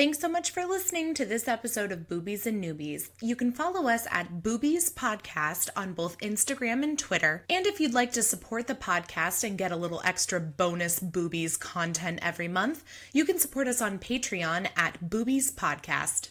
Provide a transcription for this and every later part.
Thanks so much for listening to this episode of Boobies and Newbies. You can follow us at Boobies Podcast on both Instagram and Twitter. And if you'd like to support the podcast and get a little extra bonus Boobies content every month, you can support us on Patreon at Boobies Podcast.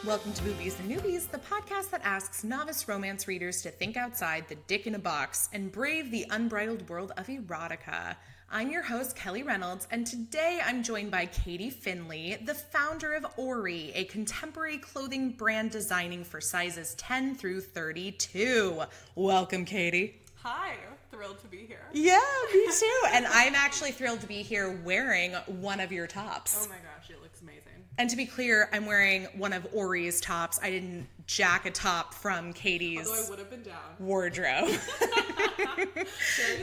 Welcome to Boobies and Newbies, the podcast that asks novice romance readers to think outside the dick in a box and brave the unbridled world of erotica. I'm your host, Kelly Reynolds, and today I'm joined by Katie Finley, the founder of Ori, a contemporary clothing brand designing for sizes 10 through 32. Welcome, Katie. Hi, thrilled to be here. Yeah, me too. And I'm actually thrilled to be here wearing one of your tops. Oh my gosh, it looks amazing. And to be clear, I'm wearing one of Ori's tops. I didn't jack a top from Katie's Although I would have been down. Wardrobe. Scary to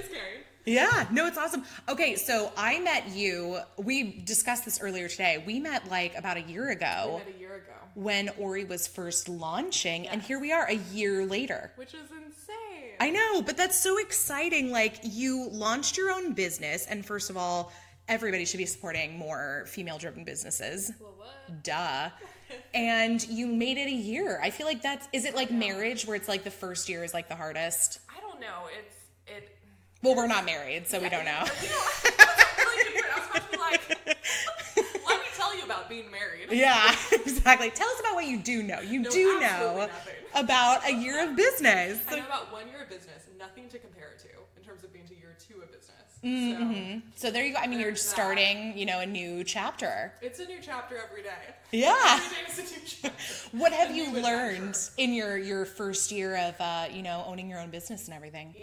scary. Yeah, no, it's awesome. Okay, so I met you. We discussed this earlier today. We met like about a year ago. We met a year ago. When Ori was first launching, Yes. and here we are a year later. Which is insane. I know, but that's so exciting. Like, you launched your own business, and first of all, everybody should be supporting more female-driven businesses. Well, what? Duh. And you made it a year. I feel like is it like marriage where it's like the first year is like the hardest? I don't know. Well, we're not married, so we don't know. That's a really good word. I was about to be like, let me tell you about being married. Yeah, exactly. Tell us about what you do know. You do know nothing. about a year of business. I know about 1 year of business, nothing to compare it to in terms of being to year 2 of business. Mm-hmm. So there you go. I mean, you're starting, a new chapter. It's a new chapter every day. Yeah. Every day is a new chapter. What have you learned in your first year of, owning your own business and everything?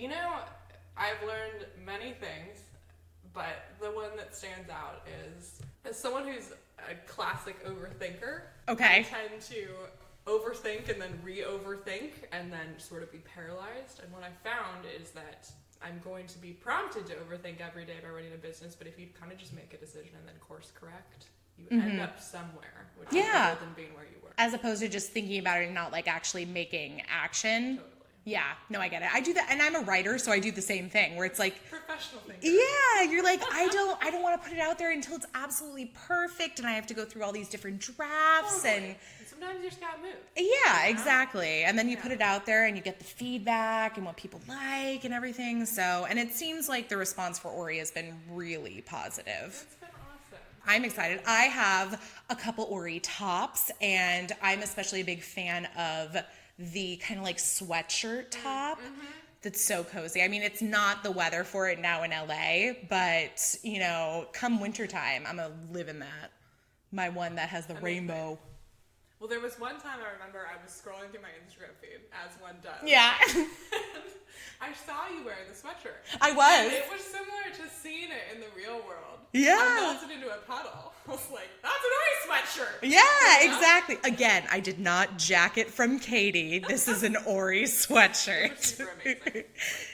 I've learned many things, but the one that stands out is as someone who's a classic overthinker. Okay. I tend to overthink and then re-overthink and then sort of be paralyzed. And what I found is that I'm going to be prompted to overthink every day by running a business, but if you kind of just make a decision and then course correct, you end up somewhere, which is better than being where you were. As opposed to just thinking about it and not like actually making action. Totally. Yeah, no, I get it. I do that, and I'm a writer, so I do the same thing where it's like Professional thinker. Yeah, you're like, I don't want to put it out there until it's absolutely perfect, and I have to go through all these different drafts and sometimes you just gotta move. Yeah, exactly. And then you put it out there and you get the feedback and what people like and everything. So, and it seems like the response for Ori has been really positive. It's been awesome. I'm excited. I have a couple Ori tops, and I'm especially a big fan of the kind of like sweatshirt top. That's so cozy. I mean, it's not the weather for it now in LA, but come wintertime, I'm gonna live in that. My one that has the rainbow. Well, there was one time I remember I was scrolling through my Instagram feed, as one does. Yeah. I saw you wearing the sweatshirt. I was. And it was similar to seeing it in the real world. Yeah. I melted into a puddle. I was like, that's a nice sweatshirt. Yeah, exactly. Again, I did not jack it from Katie. This is an Ori sweatshirt. Super amazing.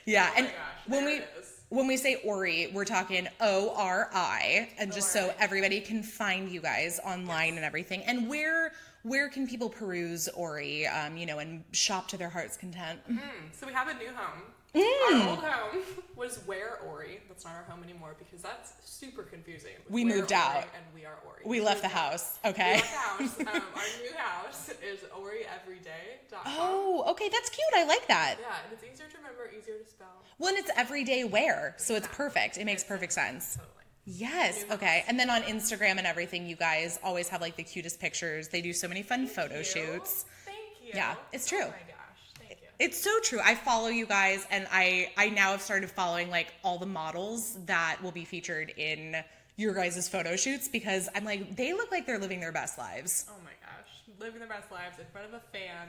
Yeah, Oh and my gosh, when there it is. when we say Ori, we're talking ORI, and just so everybody can find you guys online and everything. And where can people peruse Ori, and shop to their heart's content? So we have a new home. Our old home was Where Ori. That's not our home anymore because that's super confusing. We moved out. And we are Ori. We left the house. Okay. We left the house. Our new house is orieveryday.com. Oh, okay, that's cute. I like that. Yeah, and it's easier to remember, easier to spell. Well, and it's everyday wear, so it's perfect. It makes perfect sense. Totally. Yes. Okay. And then on Instagram and everything, you guys always have like the cutest pictures. They do so many fun photo shoots. Thank you. Yeah, it's true. Oh my gosh, thank you. It's so true. I follow you guys, and I now have started following like all the models that will be featured in your guys' photo shoots because I'm like, they look like they're living their best lives. Oh my gosh, living their best lives in front of a fan.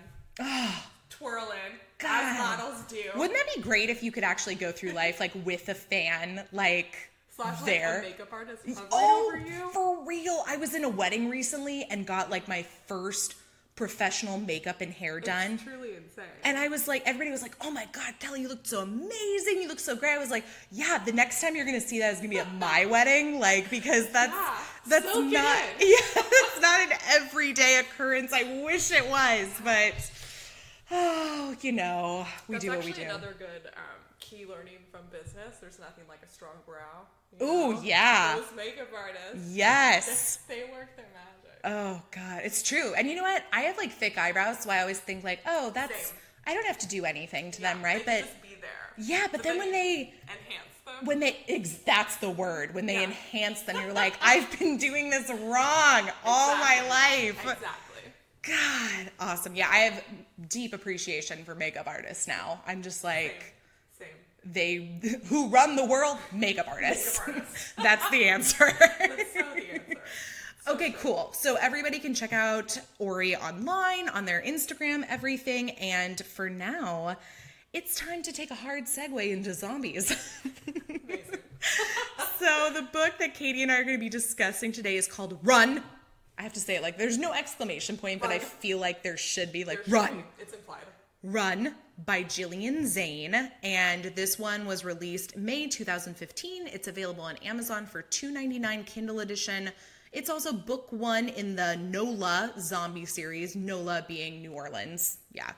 Twirling, as models do. Wouldn't that be great if you could actually go through life like with a fan, like Slash, like, there? a makeup artist hovering over you. For real. I was in a wedding recently and got like my first professional makeup and hair done. It's truly insane. And I was like, everybody was like, oh my God, Kelly, you look so amazing. You look so great. I was like, yeah, the next time you're going to see that is going to be at my wedding. Like, because that's so not, it's not an everyday occurrence. I wish it was, but, oh, you know, we do what we do. That's actually another good key learning from business. There's nothing like a strong brow. Oh, yeah. Those makeup artists. Yes. They work their magic. Oh, God. It's true. And you know what? I have like thick eyebrows, so I always think like, oh, that's, Same. I don't have to do anything to them, right? They But just be there. yeah, but then when they enhance them. that's the word. When they enhance them, you're like, I've been doing this wrong all my life. Exactly. God, awesome. Yeah, I have deep appreciation for makeup artists now. I'm just like, Same. who run the world? Makeup artists. That's the answer. That's so the answer. Okay, cool. So everybody can check out Ori online, on their Instagram, everything. And for now, it's time to take a hard segue into zombies. Amazing. So the book that Katie and I are going to be discussing today is called Run. I have to say it like there's no exclamation point, but I feel like there should be like Run. It's implied. Run by Gillian Zane. And this one was released May 2015. It's available on Amazon for $2.99 Kindle edition. It's also book one in the NOLA zombie series, NOLA being New Orleans. Yeah.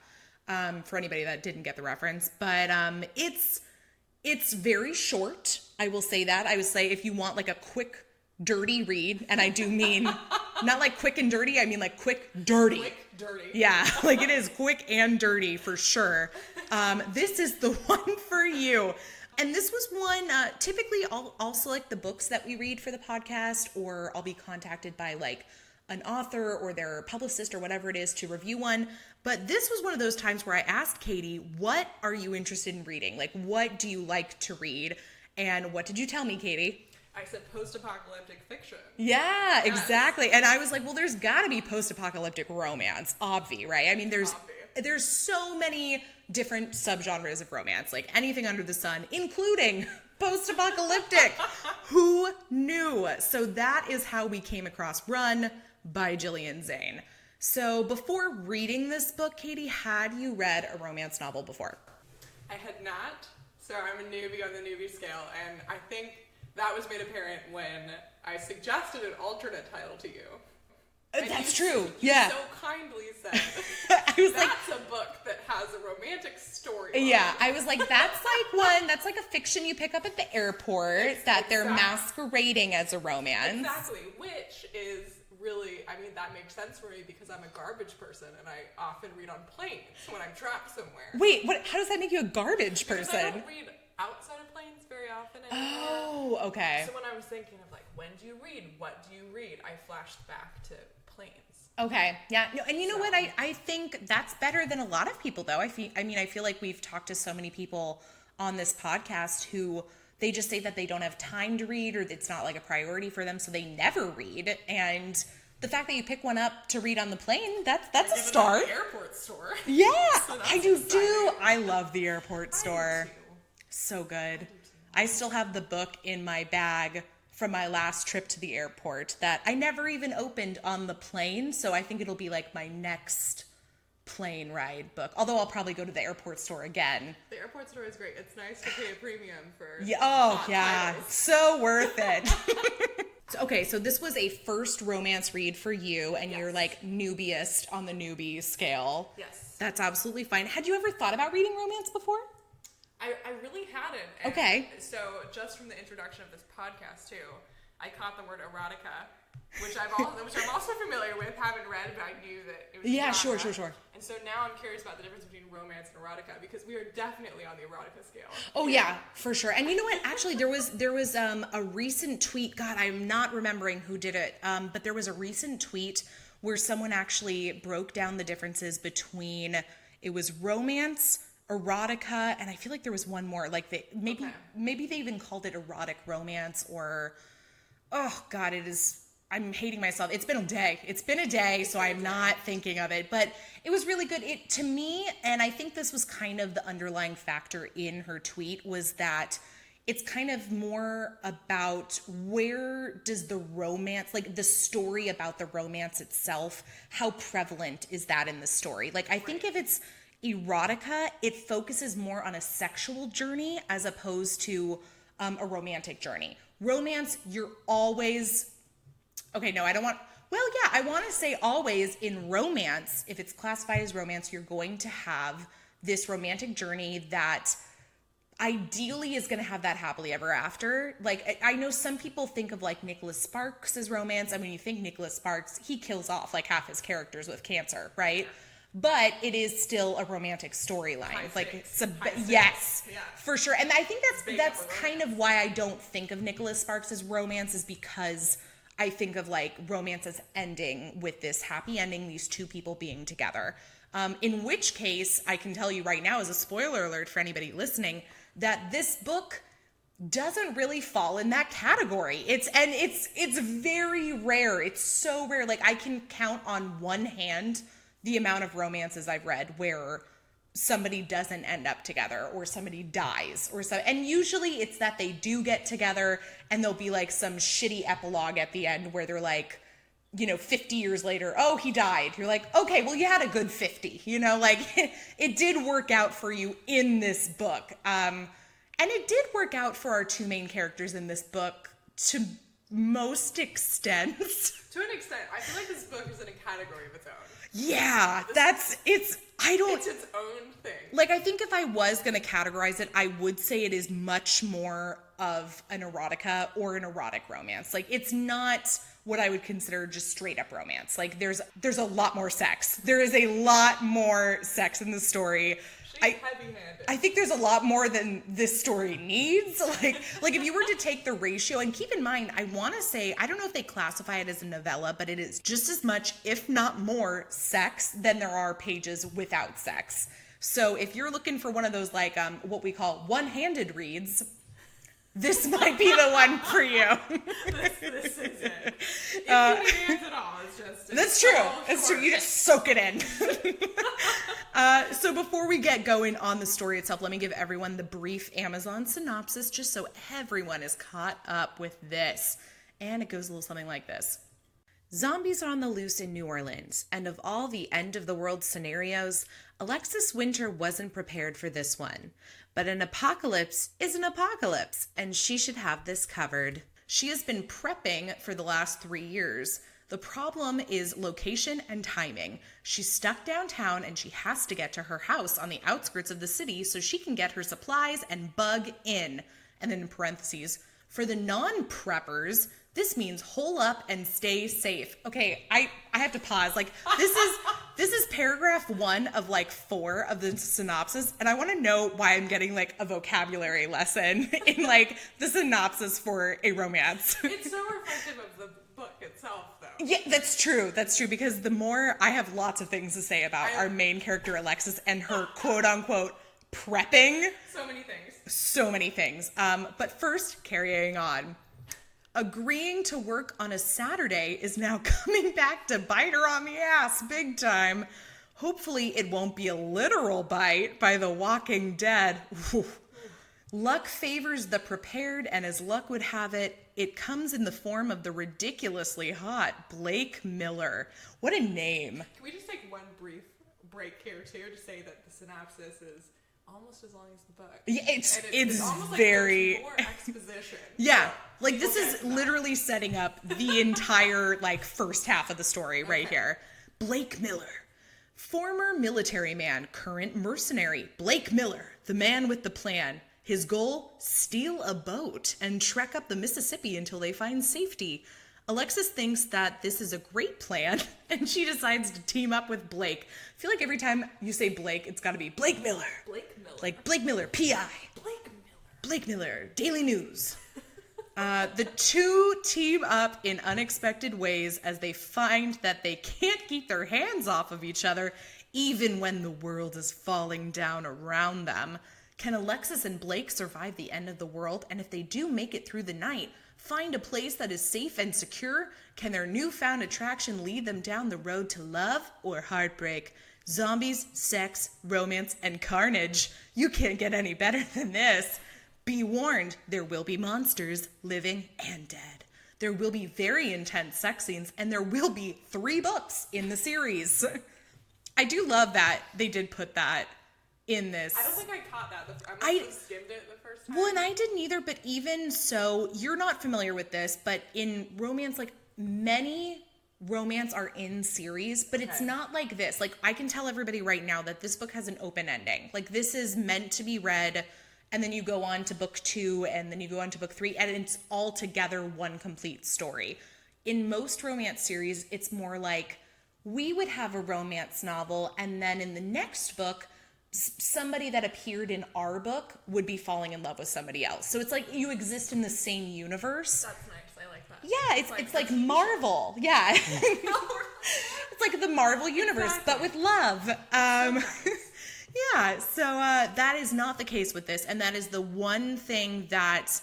For anybody that didn't get the reference. But it's very short. I will say that. I would say if you want like a quick, dirty read, and I do mean not like quick and dirty, I mean like quick, dirty. Quick, dirty. Yeah, like it is quick and dirty for sure. This is the one for you. And this was one, typically I'll select the books that we read for the podcast, or I'll be contacted by like an author or their publicist or whatever it is to review one. But this was one of those times where I asked Katie, what are you interested in reading? Like, what do you like to read? And what did you tell me, Katie? I said post-apocalyptic fiction. Yeah, exactly. And I was like, well, there's got to be post-apocalyptic romance, obvi, right? I mean, there's so many different subgenres of romance, like anything under the sun, including post-apocalyptic. Who knew? So that is how we came across Run by Gillian Zane. So before reading this book, Katie, had you read a romance novel before? I had not. So I'm a newbie on the newbie scale, and I think that was made apparent when I suggested an alternate title to you. That's true. Yeah. So kindly said, I was that's a book that has a romantic story. Yeah, I was like, that's like a fiction you pick up at the airport that they're masquerading as a romance. Exactly, which is really, I mean, that makes sense for me because I'm a garbage person and I often read on planes when I'm trapped somewhere. Wait, how does that make you a garbage person? Because I don't read outside of planes very often anymore. Oh, okay. So when I was thinking of like, when do you read? What do you read? I flashed back to planes. Okay. Yeah. No, and you know what? I think that's better than a lot of people though. I feel like we've talked to so many people on this podcast who they just say that they don't have time to read or it's not like a priority for them, so they never read. And the fact that you pick one up to read on the plane, that's a start. The airport store. Yeah, So I do too. I love the airport store. So good. I still have the book in my bag from my last trip to the airport that I never even opened on the plane. So I think it'll be like my next plane ride book. Although I'll probably go to the airport store again. The airport store is great. It's nice to pay a premium for titles. So worth it. Okay, so this was a first romance read for you, and you're like newbiest on the newbie scale. Yes. That's absolutely fine. Had you ever thought about reading romance before? I really hadn't. And okay. So just from the introduction of this podcast too, I caught the word erotica, which I'm also familiar with. Haven't read, but I knew that it was. Yeah, genre. sure. And so now I'm curious about the difference between romance and erotica because we are definitely on the erotica scale. Oh yeah, for sure. And you know what? Actually, there was a recent tweet. God, I'm not remembering who did it. But there was a recent tweet where someone actually broke down the differences between it was romance, erotica, and I feel like there was one more. Like maybe they even called it erotic romance or oh God, it is. I'm hating myself. It's been a day, so I'm not thinking of it. But it was really good. It to me, and I think this was kind of the underlying factor in her tweet, was that it's kind of more about where does the romance, like the story about the romance itself, how prevalent is that in the story? Like, I think if it's erotica, it focuses more on a sexual journey as opposed to a romantic journey. Romance, you're always, okay, no, I don't want, well, yeah, I want to say always in romance, if it's classified as romance, you're going to have this romantic journey that ideally is going to have that happily ever after. Like, I know some people think of like Nicholas Sparks as romance. I mean, you think Nicholas Sparks, he kills off like half his characters with cancer, right? But it is still a romantic storyline. Like, it's yes, for sure. And I think that's kind of why I don't think of Nicholas Sparks as romance, is because I think of like romance as ending with this happy ending, these two people being together. In which case, I can tell you right now, as a spoiler alert for anybody listening, that this book doesn't really fall in that category. It's very rare. It's so rare. Like, I can count on one hand the amount of romances I've read where somebody doesn't end up together or somebody dies or so. And usually it's that they do get together and there'll be like some shitty epilogue at the end where they're like, 50 years later, oh, he died. You're like, okay, well, you had a good 50, like it did work out for you in this book. And it did work out for our two main characters in this book to most extents. To an extent. I feel like this book is in a category of its own. Yeah, it's its own thing. Like, I think if I was going to categorize it, I would say it is much more of an erotica or an erotic romance. Like, it's not what I would consider just straight up romance. Like, there's a lot more sex. There is a lot more sex in the story. Heavy-handed. I think there's a lot more than this story needs. Like if you were to take the ratio, and keep in mind, I want to say, I don't know if they classify it as a novella, but it is just as much, if not more, sex than there are pages without sex. So if you're looking for one of those, like, what we call one-handed reads, this might be the one for you. This is it. If you dance at all, it's just... That's true. It's true. You just soak it in. So before we get going on the story itself, let me give everyone the brief Amazon synopsis just so everyone is caught up with this. And it goes a little something like this. Zombies are on the loose in New Orleans, and of all the end-of-the-world scenarios, Alexis Winter wasn't prepared for this one. But an apocalypse is an apocalypse, and she should have this covered. She has been prepping for the last 3 years. The problem is location and timing. She's stuck downtown, and she has to get to her house on the outskirts of the city so she can get her supplies and bug in. And then in parentheses, for the non-preppers, this means hole up and stay safe. Okay, I have to pause. Like, this is paragraph 1 of like 4 of the synopsis, and I want to know why I'm getting like a vocabulary lesson in like the synopsis for a romance. It's so reflective of the book itself, though. Yeah, that's true. That's true, because the more I have lots of things to say about our main character Alexis and her quote unquote prepping. So many things. But first, carrying on. Agreeing to work on a Saturday is now coming back to bite her on the ass big time. Hopefully it won't be a literal bite by the Walking Dead. Luck favors the prepared, and as luck would have it, it comes in the form of the ridiculously hot Blake Miller. What a name. Can we just take one brief break here, too, to say that the synopsis is almost as long as the book. Yeah, it's almost very... like more exposition. Yeah, like this is literally setting up the entire like first half of the story right here. Blake Miller. Former military man, current mercenary. Blake Miller, the man with the plan. His goal, steal a boat and trek up the Mississippi until they find safety. Alexis thinks that this is a great plan, and she decides to team up with Blake. I feel like every time you say Blake, it's got to be Blake Miller. Blake Miller. Like Blake Miller, P.I. Blake Miller. Blake Miller, Daily News. The two team up in unexpected ways as they find that they can't keep their hands off of each other, even when the world is falling down around them. Can Alexis and Blake survive the end of the world? And if they do make it through the night, find a place that is safe and secure? Can their newfound attraction lead them down the road to love or heartbreak? Zombies, sex, romance, and carnage. You can't get any better than this. Be warned, there will be monsters, living and dead. There will be very intense sex scenes, and there will be 3 books in the series. I do love that they did put that in this. I don't think I caught that. I must have skimmed it the first time. Well, and I didn't either, but even so, you're not familiar with this, but in romance, like, many romance are in series, but it's not like this. Like, I can tell everybody right now that this book has an open ending. Like, this is meant to be read, and then you go on to book 2, and then you go on to book 3, and it's all together one complete story. In most romance series, it's more like we would have a romance novel, and then in the next book, somebody that appeared in our book would be falling in love with somebody else. So it's like you exist in the same universe. That's nice. I like that. Yeah, it's like Marvel. Yeah. It's like the Marvel universe, but with love. Yeah, so that is not the case with this, and that is the one thing that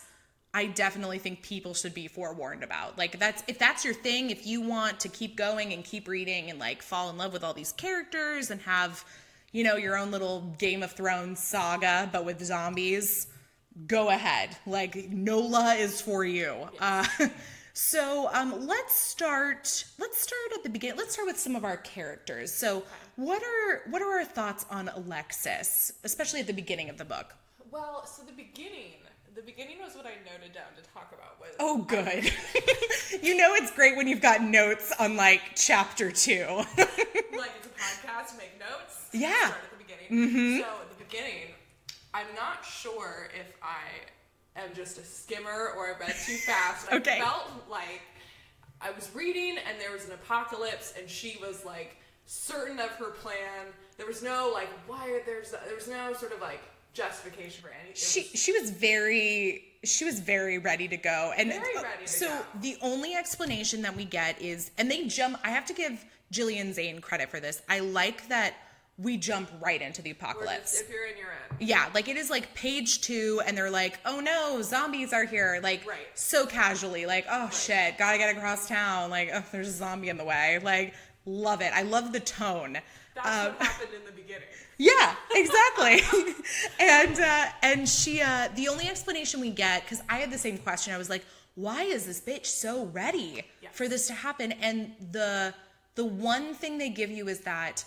I definitely think people should be forewarned about. Like, if that's your thing, if you want to keep going and keep reading and, like, fall in love with all these characters and have, you know, your own little Game of Thrones saga, but with zombies, go ahead. Like, NOLA is for you. Yes. So let's start at the beginning. Let's start with some of our characters. So what are our thoughts on Alexis, especially at the beginning of the book? Well, so the beginning was what I noted down to talk about. Oh, good. You know it's great when you've got notes on, like, chapter 2. Like, it's a podcast, make notes. Yeah. Start at the beginning. Mm-hmm. So at the beginning, I'm not sure if I am just a skimmer or I read too fast. I felt like I was reading and there was an apocalypse and she was, like, certain of her plan. There was no, like, there was no sort of, like, justification for anything. She was very ready to go. And very ready to go. So the only explanation that we get is, and they jump, I have to give Gillian Zane credit for this. I like that we jump right into the apocalypse. If you're in, you're in. Yeah, like it is like page 2 and they're like, oh no, zombies are here. Like so casually, like, oh shit, gotta get across town. Like, oh, there's a zombie in the way. Like, love it. I love the tone. That's what happened in the beginning. Yeah, exactly. And she, the only explanation we get, because I had the same question, I was like, why is this bitch so ready for this to happen? And the one thing they give you is that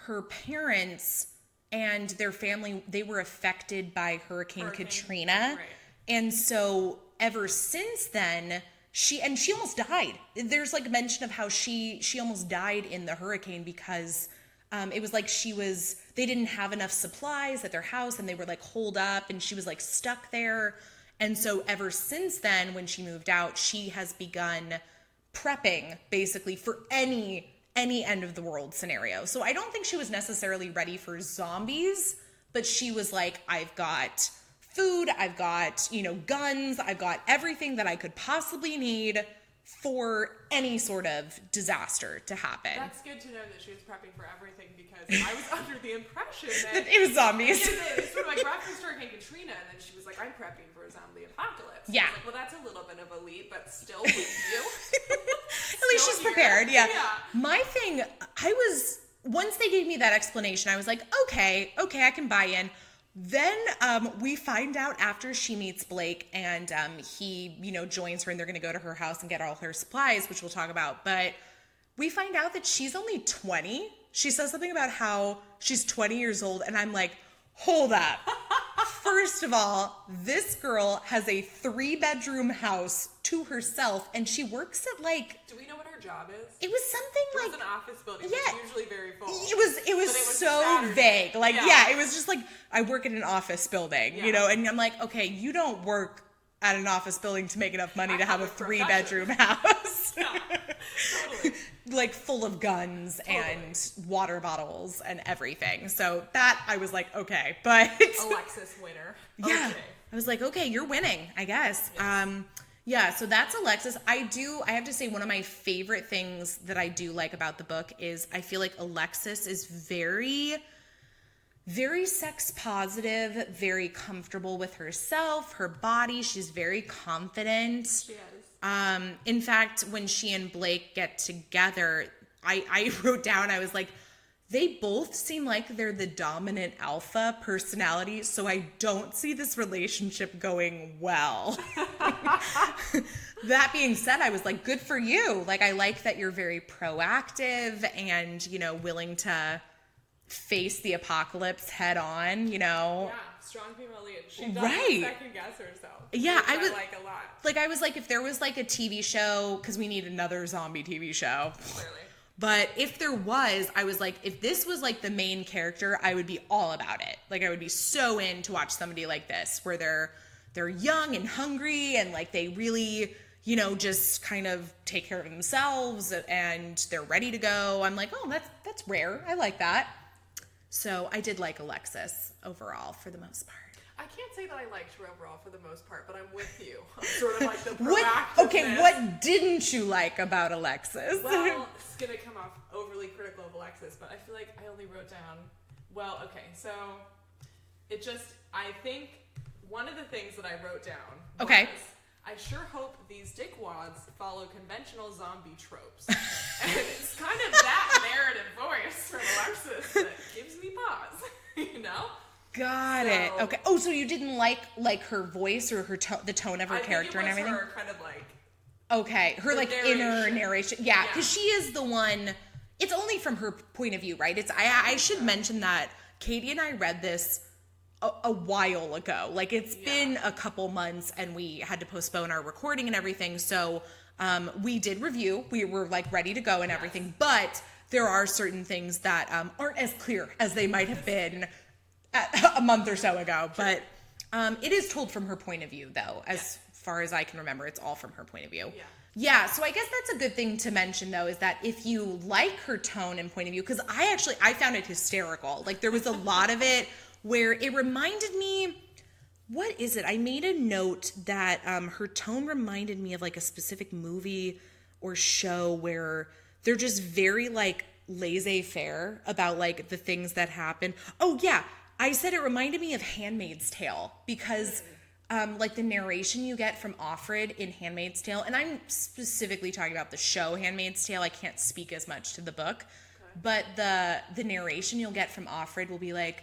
her parents and their family, they were affected by Hurricane Katrina. Right. And so ever since then, she almost died. There's like mention of how she almost died in the hurricane because it was like they didn't have enough supplies at their house and they were like holed up and she was like stuck there. And so ever since then, when she moved out, she has begun prepping basically for any end of the world scenario. So I don't think she was necessarily ready for zombies, but she was like, I've got food, I've got, guns, I've got everything that I could possibly need for any sort of disaster to happen. That's good to know that she was prepping for everything because I was under the impression that it was zombies. It sort of like referenced Hurricane Katrina and then she was like, I'm prepping for a zombie apocalypse. Yeah. Like, well, that's a little bit of a leap, but still with you. At least she's prepared. Yeah. My thing, once they gave me that explanation, I was like, okay, I can buy in. Then we find out after she meets Blake and he, joins her and they're going to go to her house and get all her supplies, which we'll talk about. But we find out that she's only 20. She says something about how she's 20 years old. And I'm like, hold up. First of all, this girl has a 3-bedroom house to herself and she works at Do we know what her job is? It was something like... It was an office building. Yeah. It's usually very full. It was so vague. Like, it was just like, I work in an office building, and I'm like, okay, you don't work at an office building to make enough money to have a 3-bedroom house. Yeah, totally. Like full of guns and water bottles and everything. So that I was like, okay, but Alexis Winter. Yeah. Okay. I was like, okay, you're winning, I guess. Yes. So that's Alexis. I have to say one of my favorite things that I do like about the book is I feel like Alexis is very, very sex positive, very comfortable with herself, her body. She's very confident. She is. In fact, when she and Blake get together, I wrote down, I was like, they both seem like they're the dominant alpha personality, so I don't see this relationship going well. That being said, I was like, good for you. Like, I like that you're very proactive and, you know, willing to face the apocalypse head on, you know? Yeah, strong female lead. She doesn't second guess herself. Yeah, I was like a lot. Like, I was like, if there was like a TV show, because we need another zombie TV show. Clearly. But if there was, I was like, if this was like the main character, I would be all about it. Like, I would be so in to watch somebody like this, where they're young and hungry and like they really, you know, just kind of take care of themselves and they're ready to go. I'm like, oh, that's rare. I like that. So I did like Alexis overall for the most part. I can't say that I liked her overall for the most part, but I'm with you. I'm sort of like the proactiveness. What didn't you like about Alexis? Well, it's going to come off overly critical of Alexis, but I feel like I only wrote down, well, okay, so I think one of the things that I wrote down was, I sure hope these dickwads follow conventional zombie tropes. And it's kind of that narrative voice from Alexis that gives me pause, you know? Got it. Okay. Oh, so you didn't like her voice or the tone of her character and everything? Her kind of like. Okay, her like narration. Inner narration. Yeah, because she is the one. It's only from her point of view, right? I should mention that Katie and I read this a while ago. Like, it's been a couple months, and we had to postpone our recording and everything. So we did review. We were like ready to go and everything, but there are certain things that aren't as clear as they might have been a month or so ago, but it is told from her point of view, though, as far as I can remember. It's all from her point of view. Yeah, so I guess that's a good thing to mention, though, is that if you like her tone and point of view, because I found it hysterical. Like, there was a lot of it where it reminded me, what is it? I made a note that her tone reminded me of, like, a specific movie or show where they're just very, like, laissez-faire about, like, the things that happen. Oh, yeah. I said it reminded me of Handmaid's Tale because, like, the narration you get from Offred in Handmaid's Tale, and I'm specifically talking about the show Handmaid's Tale. I can't speak as much to the book, but the narration you'll get from Offred will be like,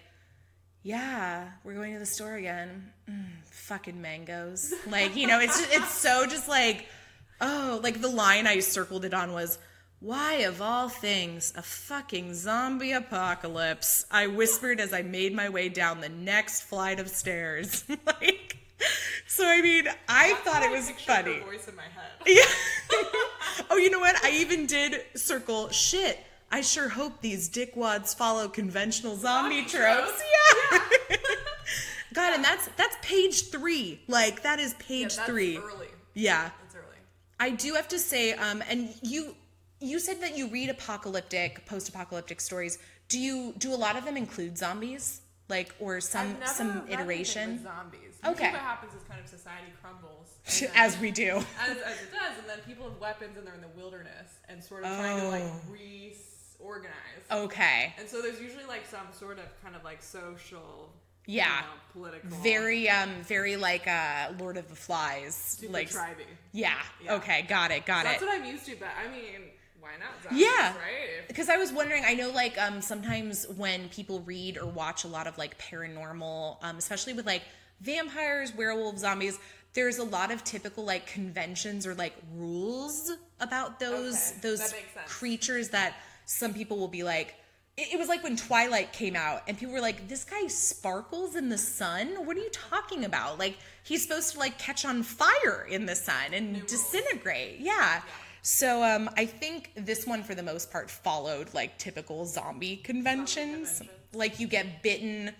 yeah, we're going to the store again. Fucking mangoes. Like, you know, it's so just like, oh, like the line I circled it on was, why, of all things, a fucking zombie apocalypse? I whispered as I made my way down the next flight of stairs. Like, so I mean, I thought it was funny. Her voice in my head. Yeah. Oh, you know what? I even did circle, shit, I sure hope these dickwads follow conventional zombie tropes. Yeah. God, and that's page 3. Like, that is page 3. That's early. Yeah. That's early. I do have to say, and you said that you read post-apocalyptic stories. Do a lot of them include zombies? Like, or some iteration? With zombies. Okay. What happens is kind of society crumbles. As we do. As it does, and then people have weapons and they're in the wilderness and sort of trying to like reorganize. Okay. And so there's usually like some sort of kind of like social, political. Very like Lord of the Flies. Super like tribey. Yeah. Okay. Got it. That's what I'm used to, but I mean, why not zombies, right? Because I was wondering, I know like sometimes when people read or watch a lot of like paranormal, especially with like vampires, werewolves, zombies, there's a lot of typical like conventions or like rules about those creatures that some people will be like, it was like when Twilight came out and people were like, this guy sparkles in the sun? What are you talking about? Like, he's supposed to like catch on fire in the sun and disintegrate. Yeah. So I think this one for the most part followed like typical zombie conventions. Like, you get bitten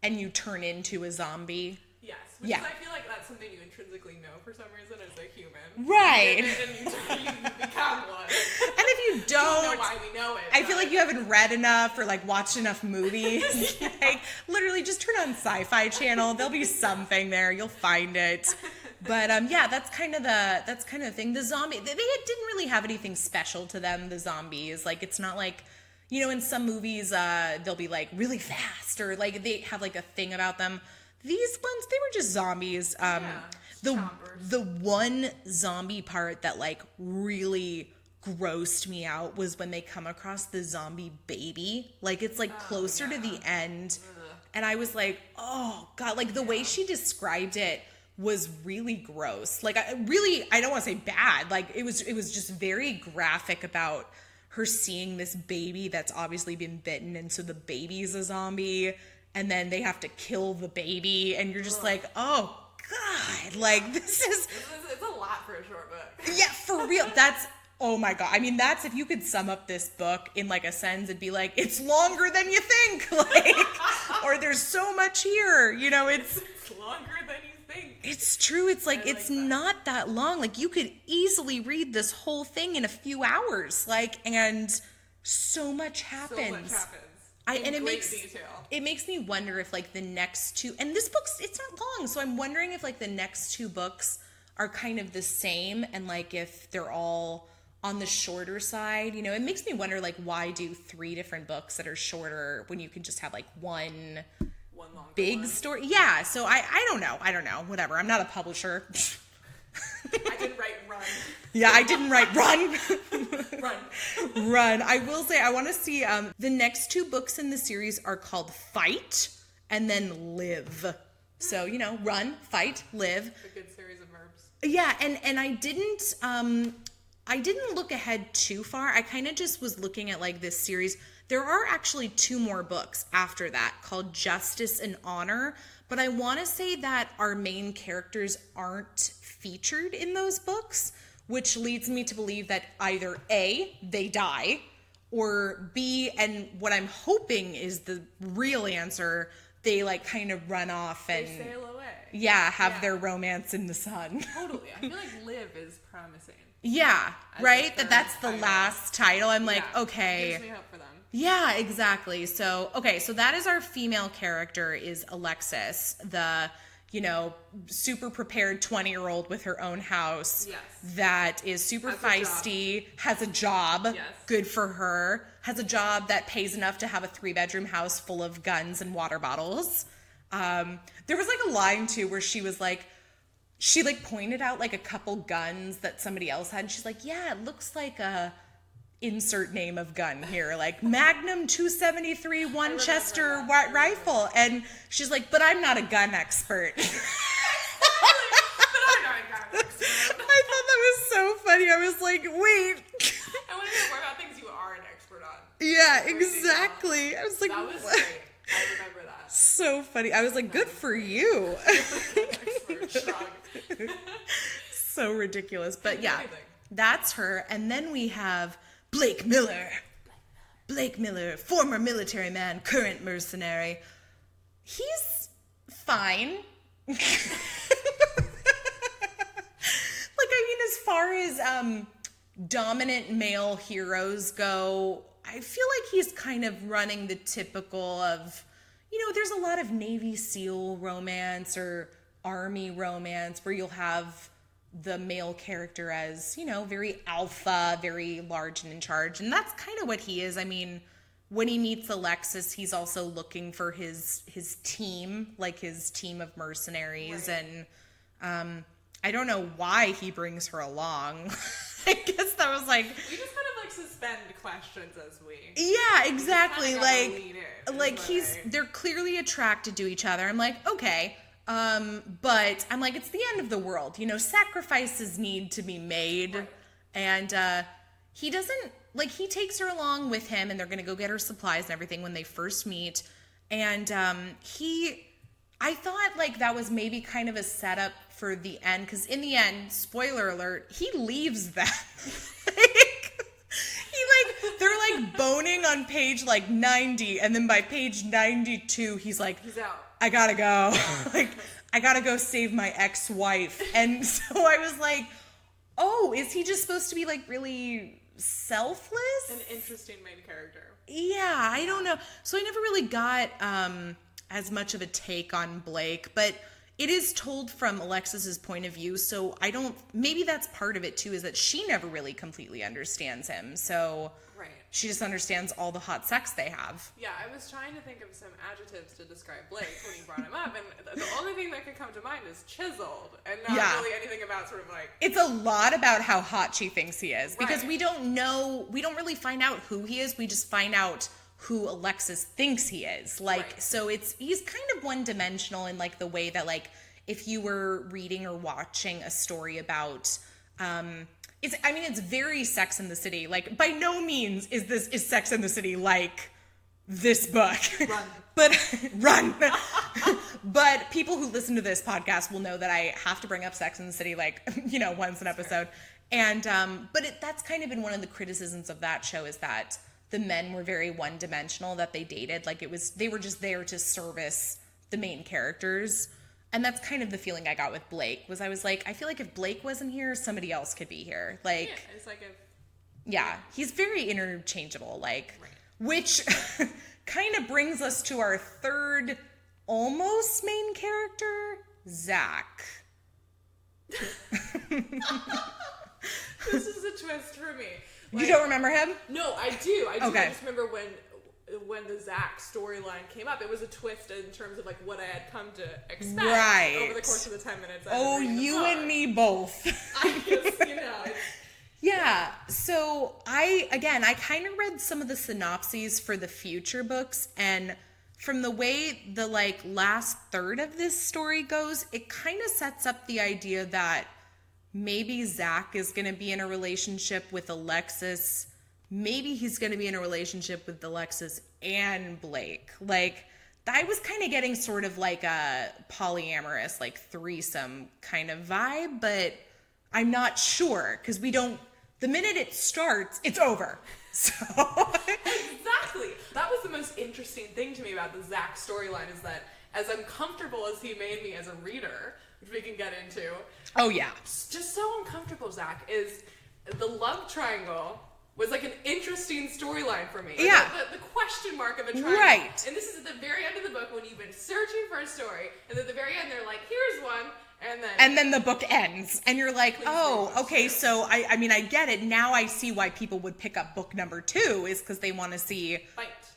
and you turn into a zombie. Yes. Which is, I feel like that's something you intrinsically know for some reason as a human. Right. And you become one. And if you don't know why we know it. I feel like you haven't read enough or like watched enough movies. Like, literally just turn on Sci-Fi Channel. There'll be something there. You'll find it. But that's kind of the thing. The zombie, they didn't really have anything special to them, the zombies. Like, it's not like, you know, in some movies they'll be like really fast or like they have like a thing about them. These ones, they were just zombies. The one zombie part that like really grossed me out was when they come across the zombie baby. Like, it's like closer to the end. And I was like, oh God, like the way she described it was really gross. Like, I don't want to say bad. Like, it was just very graphic about her seeing this baby that's obviously been bitten. And so the baby's a zombie, and then they have to kill the baby. And you're just like, oh God, like this is... It's a lot for a short book. Yeah, for real. That's... Oh my God. I mean, that's, if you could sum up this book in like a sentence, it'd be like, it's longer than you think. Like, or there's so much here, you know, it's longer than you think. It's true. It's like, it's not that long. Like, you could easily read this whole thing in a few hours. Like, and so much happens. So much happens. It makes me wonder if like the next two, and this book's, it's not long. So I'm wondering if like the next two books are kind of the same, and like if they're all on the shorter side. You know, it makes me wonder, like, why do 3 different books that are shorter when you can just have like one big story? Yeah. So I don't know. Whatever. I'm not a publisher. I didn't write Run. Yeah, I didn't write Run. Run. I will say, I want to see, the next 2 books in the series are called Fight and then Live. So, you know, run, fight, live. A good series of verbs. Yeah. And I didn't look ahead too far. I kind of just was looking at like this series. There are actually 2 more books after that called Justice and Honor, but I want to say that our main characters aren't featured in those books, which leads me to believe that either A, they die, or B, and what I'm hoping is the real answer, they like kind of run off and they sail away. Yeah, have their romance in the sun. Totally. I feel like Live is promising. Yeah, right? That's the last title. I'm like, okay. It gives me hope for them. Yeah, exactly. So, okay, so that is our female character, is Alexis, the, you know, super prepared 20-year-old with her own house. Yes. That is super feisty, has a job, yes. Good for her, has a job that pays enough to have a 3-bedroom house full of guns and water bottles. There was like a line too where she was like, she like pointed out like a couple guns that somebody else had. And she's like, yeah, it looks like a insert name of gun here, like Magnum 273 Winchester rifle. And she's like, but I'm not a gun expert. I thought that was so funny. I was like, wait. I want to hear more about things you are an expert on. Yeah, exactly. I was like, that was great. I remember that. So funny. I was like, good for you. So ridiculous. But yeah, that's her. And then we have Blake Miller. Blake Miller, former military man, current mercenary. He's fine. Like, I mean, as far as dominant male heroes go, I feel like he's kind of running the typical of, you know, there's a lot of Navy SEAL romance or Army romance where you'll have the male character as, you know, very alpha, very large and in charge. And that's kind of what he is. I mean, when he meets Alexis, he's also looking for his team, like his team of mercenaries. Right. And I don't know why he brings her along. I guess that was like... We just kind of like suspend questions as we... Yeah, exactly. They're clearly attracted to each other. I'm like, okay. But I'm like, it's the end of the world. You know, sacrifices need to be made. Right. And he doesn't... Like, he takes her along with him, and they're going to go get her supplies and everything when they first meet. And I thought, like, that was maybe kind of a setup for the end. Because in the end, spoiler alert, he leaves them. They're, like, boning on page, like, 90. And then by page 92, he's like... He's out. I gotta go. Like, I gotta go save my ex-wife. And so I was like, oh, is he just supposed to be, like, really... selfless? An interesting main character. Yeah, I don't know. So I never really got as much of a take on Blake, but it is told from Alexis's point of view, so maybe that's part of it too, is that she never really completely understands him. So right. She just understands all the hot sex they have. Yeah, I was trying to think of some adjectives to describe Blake when you brought him up, and the only thing that could come to mind is chiseled, and not really anything about sort of like... It's a lot about how hot she thinks he is, because right. we don't really find out who he is, we just find out who Alexis thinks he is. Like, right. So he's kind of one-dimensional in, like, the way that, like, if you were reading or watching a story about, it's very Sex and the City. Like, by no means is Sex and the City like this book. Run. Run. But people who listen to this podcast will know that I have to bring up Sex and the City, like, once an episode. And, that's kind of been one of the criticisms of that show, is that the men were very one-dimensional that they dated. Like, they were just there to service the main characters. And that's kind of the feeling I got with Blake, I was like, I feel like if Blake wasn't here, somebody else could be here. Like, yeah, it's like he's very interchangeable, like, right. Which kind of brings us to our third almost main character, Zach. This is a twist for me. Like, you don't remember him? No, I do. Okay. I just remember when the Zach storyline came up, it was a twist in terms of like what I had come to expect over the course of the 10 minutes. You and me both. I just, Yeah. So I kind of read some of the synopses for the future books, and from the way the like last third of this story goes, it kind of sets up the idea that maybe Zach is going to be in a relationship with Alexis. Maybe he's going to be in a relationship with Alexis and Blake. Like, I was kind of getting sort of like a polyamorous, like threesome kind of vibe, but I'm not sure, because the minute it starts, it's over. So Exactly. That was the most interesting thing to me about the Zach storyline, is that as uncomfortable as he made me as a reader, which we can get into. Oh, yeah. Just so uncomfortable, Zach, is the love triangle was like an interesting storyline for me. Like yeah. The question mark of a triangle. Right. And this is at the very end of the book when you've been searching for a story, and at the very end they're like, here's one, and then the book ends, and you're like, oh, okay, so I get it. Now I see why people would pick up book number 2, is because they want to see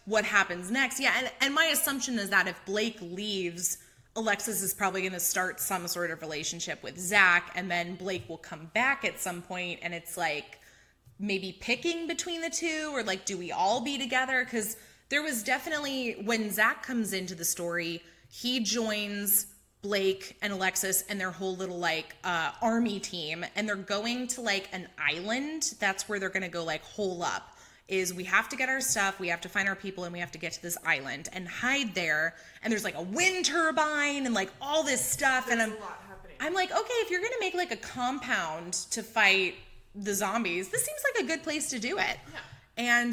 what happens next. Yeah, and my assumption is that if Blake leaves, Alexis is probably going to start some sort of relationship with Zach, and then Blake will come back at some point, and it's like maybe picking between the two, or like, do we all be together? Because there was definitely, when Zach comes into the story, he joins Blake and Alexis and their whole little like army team, and they're going to like an island. That's where they're going to go like hole up. Is we have to get our stuff, we have to find our people, and we have to get to this island and hide there. And there's like a wind turbine and like all this stuff. There's and a lot happening. I'm like, okay, if you're gonna make like a compound to fight the zombies, this seems like a good place to do it. Yeah.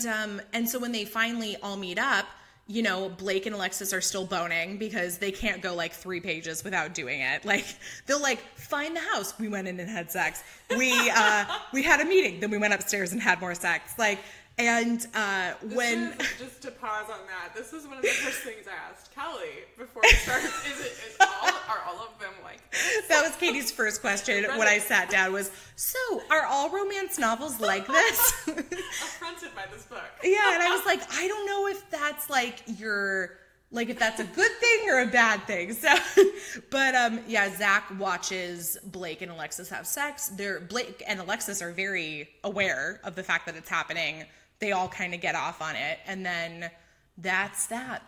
And so when they finally all meet up, Blake and Alexis are still boning because they can't go like 3 pages without doing it. Like, they'll like find the house. We went in and had sex. We had a meeting. Then we went upstairs and had more sex. Like, and just to pause on that, this is one of the first things I asked Kelly before we started. Are all of them like this? That was Katie's first question when I sat down, was, so are all romance novels like this? Affronted by this book. Yeah, and I was like, I don't know if that's like if that's a good thing or a bad thing. So, but Zach watches Blake and Alexis have sex. Blake and Alexis are very aware of the fact that it's happening. They all kind of get off on it, and then that's that.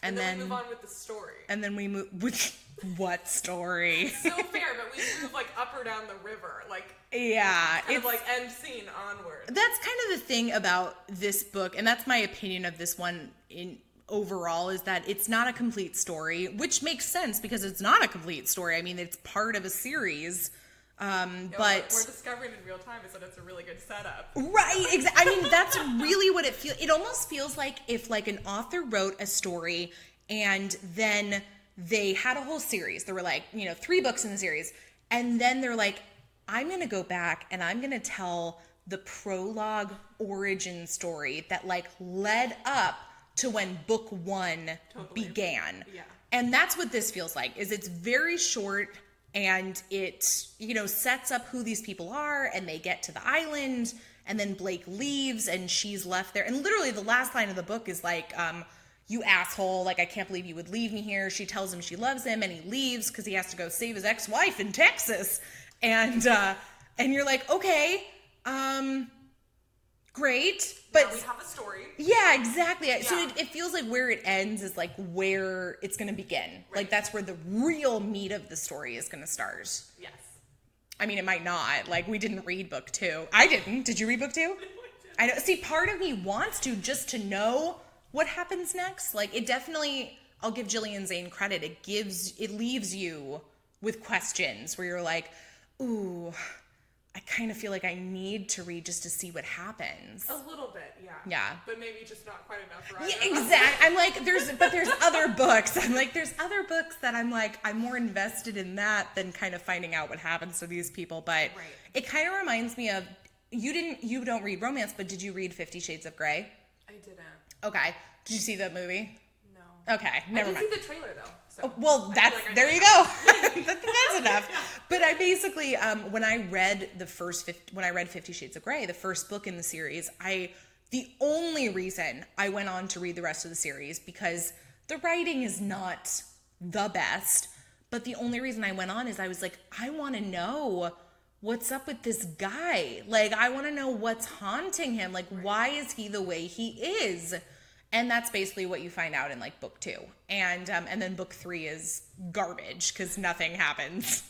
And then we move on with the story. And then we move with what story? So fair, but we move like up or down the river, like kind of like end scene onward. That's kind of the thing about this book, and that's my opinion of this one in overall, is that it's not a complete story, which makes sense because it's not a complete story. I mean, it's part of a series. But what we're discovering in real time is that it's a really good setup. Right, exactly. I mean, that's really what it feels. It almost feels like if like an author wrote a story and then they had a whole series. There were like, 3 books in the series. And then they're like, I'm going to go back and I'm going to tell the prologue origin story that like led up to when book one began. Yeah. And that's what this feels like, is it's very short and it, you know, sets up who these people are and they get to the island and then Blake leaves and she's left there. And literally the last line of the book is like, you asshole, like, I can't believe you would leave me here. She tells him she loves him and he leaves because he has to go save his ex-wife in Texas. And you're like, okay, great. But now we have a story. Yeah, exactly. Yeah. So it feels like where it ends is like where it's going to begin. Right. Like that's where the real meat of the story is going to start. Yes. I mean, it might not. Like, we didn't read book 2. I didn't. Did you read book 2? No, I didn't. I know. See, part of me wants to, just to know what happens next. Like, it definitely, I'll give Gillian Zane credit. It leaves you with questions where you're like, ooh, I kind of feel like I need to read just to see what happens. A little bit, yeah. Yeah. But maybe just not quite enough for Yeah, exactly. I'm like, there's other books. I'm like, there's other books that I'm like, I'm more invested in that than kind of finding out what happens to these people. But It kind of reminds me of, you don't read romance, but did you read 50 Shades of Grey? I didn't. Okay. Did you see that movie? No. Okay, never mind. I did see the trailer though. So well, there you go. That's enough. But I basically, when I read 50 Shades of Grey, the first book in the series, the only reason I went on to read the rest of the series, because the writing is not the best, but the only reason I went on is I was like, I want to know what's up with this guy. Like, I want to know what's haunting him. Like, why is he the way he is? And that's basically what you find out in like book 2. And then book 3 is garbage because nothing happens.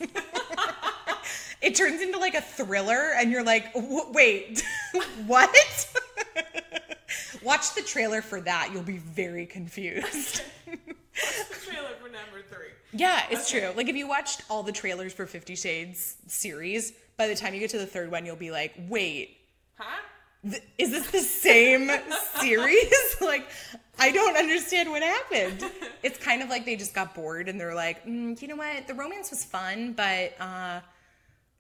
It turns into like a thriller and you're like, wait, what? Watch the trailer for that. You'll be very confused. Watch the trailer for number 3. Yeah, it's true. Like if you watched all the trailers for 50 Shades series, by the time you get to the third one, you'll be like, wait. Huh? Is this the same series? Like, I don't understand what happened. It's kind of like they just got bored and they're like, you know what? The romance was fun, but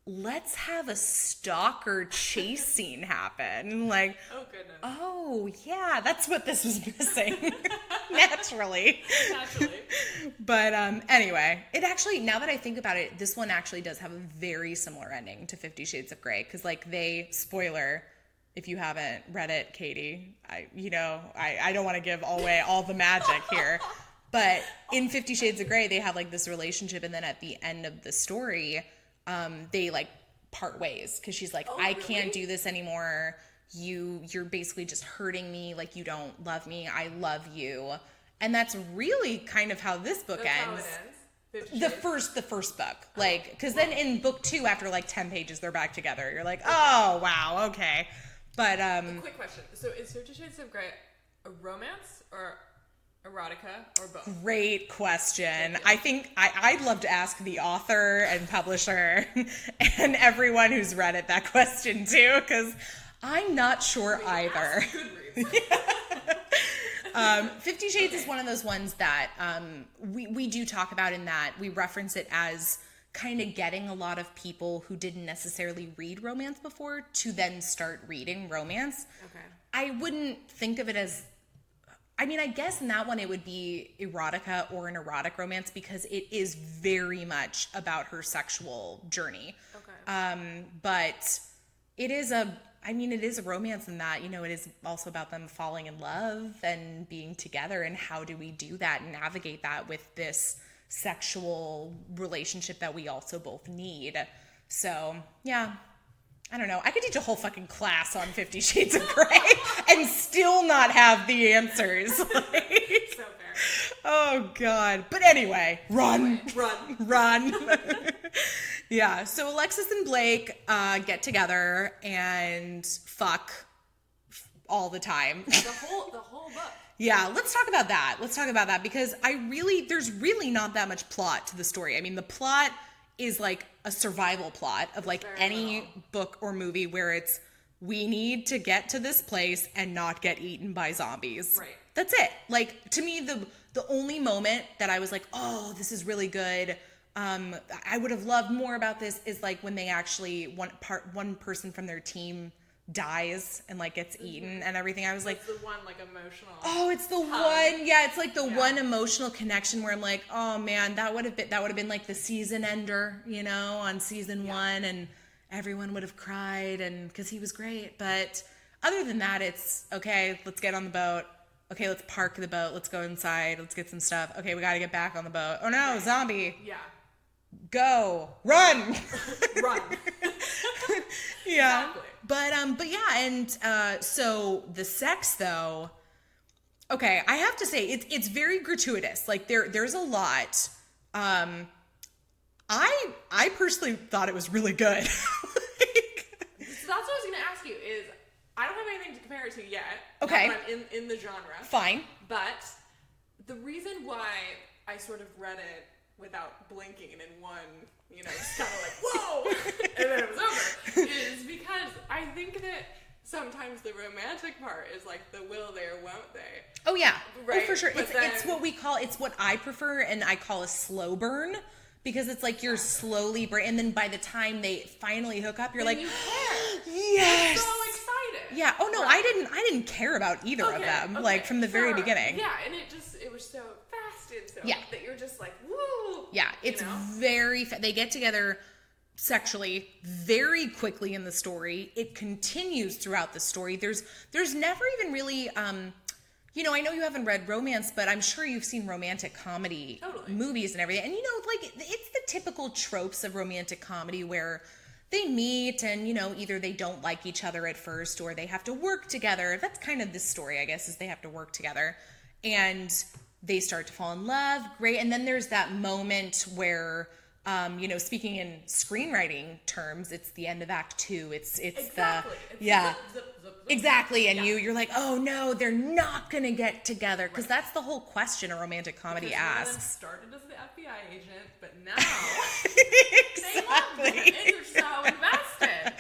let's have a stalker chase scene happen. Like, oh, goodness. Oh, yeah, that's what this was missing. Naturally. But anyway, it actually, now that I think about it, this one actually does have a very similar ending to 50 Shades of Grey. Because, like, spoiler, if you haven't read it, Katie, I don't want to give away all the magic here. But in 50 Shades of Grey, they have, like, this relationship. And then at the end of the story, they, like, part ways. Because she's like, I can't do this anymore. You're basically just hurting me. Like, you don't love me. I love you. And that's really kind of how this book ends. How it ends? The first book. Like, because then in book 2, after, like, 10 pages, they're back together. You're like, oh, wow, okay. But, quick question. So is 50 Shades of Grey a romance or erotica or both? Great question. I think I'd love to ask the author and publisher and everyone who's read it that question too, because I'm not sure either. 50 Shades is one of those ones that we do talk about, in that we reference it as kind of getting a lot of people who didn't necessarily read romance before to then start reading romance. Okay. I wouldn't think of it as, I mean, I guess in that one it would be erotica or an erotic romance, because it is very much about her sexual journey. Okay. But it is a romance in that, it is also about them falling in love and being together, and how do we do that and navigate that with this sexual relationship that we also both need. So, yeah. I don't know. I could teach a whole fucking class on 50 Shades of Grey and still not have the answers. So fair. Oh, God. But anyway, run. Yeah. So Alexis and Blake get together and fuck all the time. The whole book. Yeah, let's talk about that. Because there's really not that much plot to the story. I mean, the plot is like a survival plot of like any book or movie where it's, we need to get to this place and not get eaten by zombies. Right. That's it. Like, to me, the only moment that I was like, oh, this is really good, I would have loved more about this, is like when they actually, one person from their team dies and like gets eaten and everything. I was like, it's the one like emotional. Oh, it's the one. Yeah, it's like the one emotional connection where I'm like, oh man, that would have been like the season ender, you know, on season 1, and everyone would have cried, and because he was great. But other than that, it's okay. Let's get on the boat. Okay, let's park the boat. Let's go inside. Let's get some stuff. Okay, we got to get back on the boat. Oh no, zombie. Yeah. Go. Run. Run. Yeah. Exactly. But yeah, and so the sex though, okay, I have to say it's very gratuitous. Like there's a lot. I personally thought it was really good. So that's what I was gonna ask you is I don't have anything to compare it to yet. Okay. I'm in the genre. Fine. But the reason why I sort of read it without blinking and in one, you know, just kind of like, whoa! And then it was over. Is because I think that sometimes the romantic part is like the will they or won't they. Oh yeah. Right? Oh, for sure. But It's what I prefer and I call a slow burn. Because it's like you're slowly and then by the time they finally hook up, you're like, you care. Yes. You're so excited. Yeah. Oh no, right. I didn't care about either of them. Like from the very beginning. Yeah, and it was so fast and so that you're just like, woo. Yeah, it's very they get together sexually very quickly in the story. It continues throughout the story. There's never even really you know, I know you haven't read romance, but I'm sure you've seen romantic comedy movies and everything. And, you know, like, it's the typical tropes of romantic comedy where they meet and, you know, either they don't like each other at first or they have to work together. That's kind of the story, I guess, is they have to work together. And they start to fall in love. Great. And then there's that moment where, you know, speaking in screenwriting terms, it's the end of Act 2. It's exactly. Exactly, and you're like, oh no, they're not gonna get together, because that's the whole question a romantic comedy asks. One started as the FBI agent, but now exactly. they love it, and you're so invested.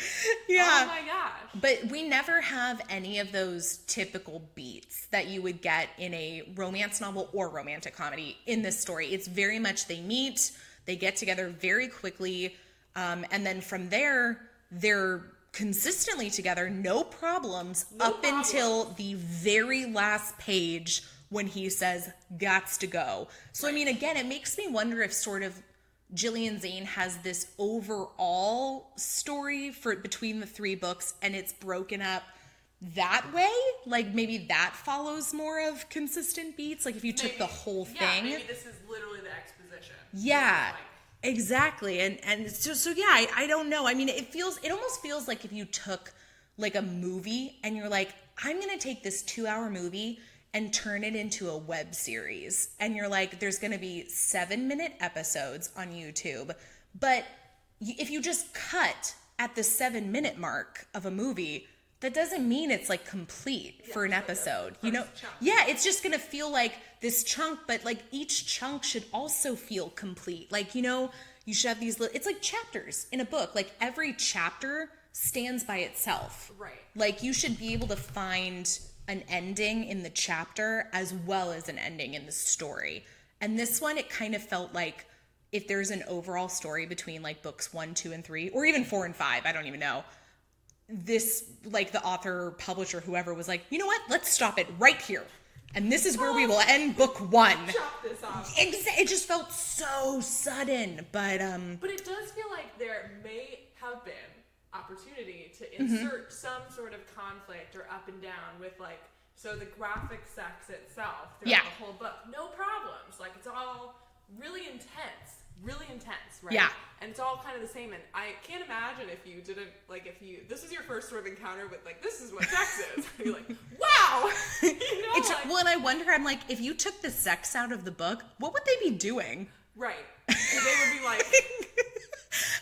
Yeah. Oh my gosh. But we never have any of those typical beats that you would get in a romance novel or romantic comedy in this story. It's very much they meet, they get together very quickly, and then from there, they're consistently together, no problems, until the very last page when he says, "Gots to go." So, I mean, again, it makes me wonder if sort of Gillian Zane has this overall story for between the 3 books and it's broken up that way. Like, maybe that follows more of consistent beats. Like, if you took the whole thing. Yeah, maybe this is literally the exposition. Yeah. Exactly. And so yeah, I don't know. I mean, it almost feels like if you took like a movie and you're like, I'm going to take this 2-hour movie and turn it into a web series. And you're like, there's going to be 7-minute episodes on YouTube. But if you just cut at the 7-minute mark of a movie, that doesn't mean it's like complete for an episode, you know? Yeah, it's just gonna feel like this chunk, but like each chunk should also feel complete. Like, you know, you should have these it's like chapters in a book. Like every chapter stands by itself. Right. Like you should be able to find an ending in the chapter as well as an ending in the story. And this one, it kind of felt like if there's an overall story between like books 1, 2, and 3, or even 4 and 5, I don't even know. This, like the author, publisher, whoever was like, you know what? Let's stop it right here. And this is where we will end book 1. Chop this off. It just felt so sudden, but it does feel like there may have been opportunity to insert some sort of conflict or up and down with like, so the graphic sex itself throughout the whole book, no problems. Like it's all really intense, right? Yeah. And it's all kind of the same. And I can't imagine if you didn't, like, this is your first sort of encounter with, like, this is what sex is. You're like, wow! You know, well, and I wonder, I'm like, if you took the sex out of the book, what would they be doing? Right. And they would be like...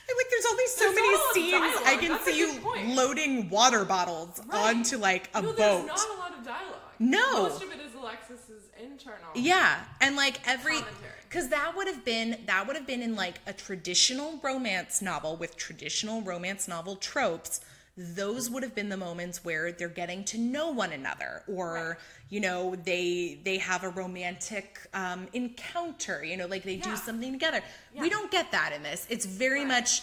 I'm like, there's only so many scenes. I can see you loading water bottles onto, like, a boat. There's not a lot of dialogue. No. Most of it is Alexis's internal. Yeah. And, like, commentary. Because that would have been in like a traditional romance novel with traditional romance novel tropes. Those would have been the moments where they're getting to know one another, or you know, they have a romantic encounter. You know, like they do something together. Yeah. We don't get that in this. It's very much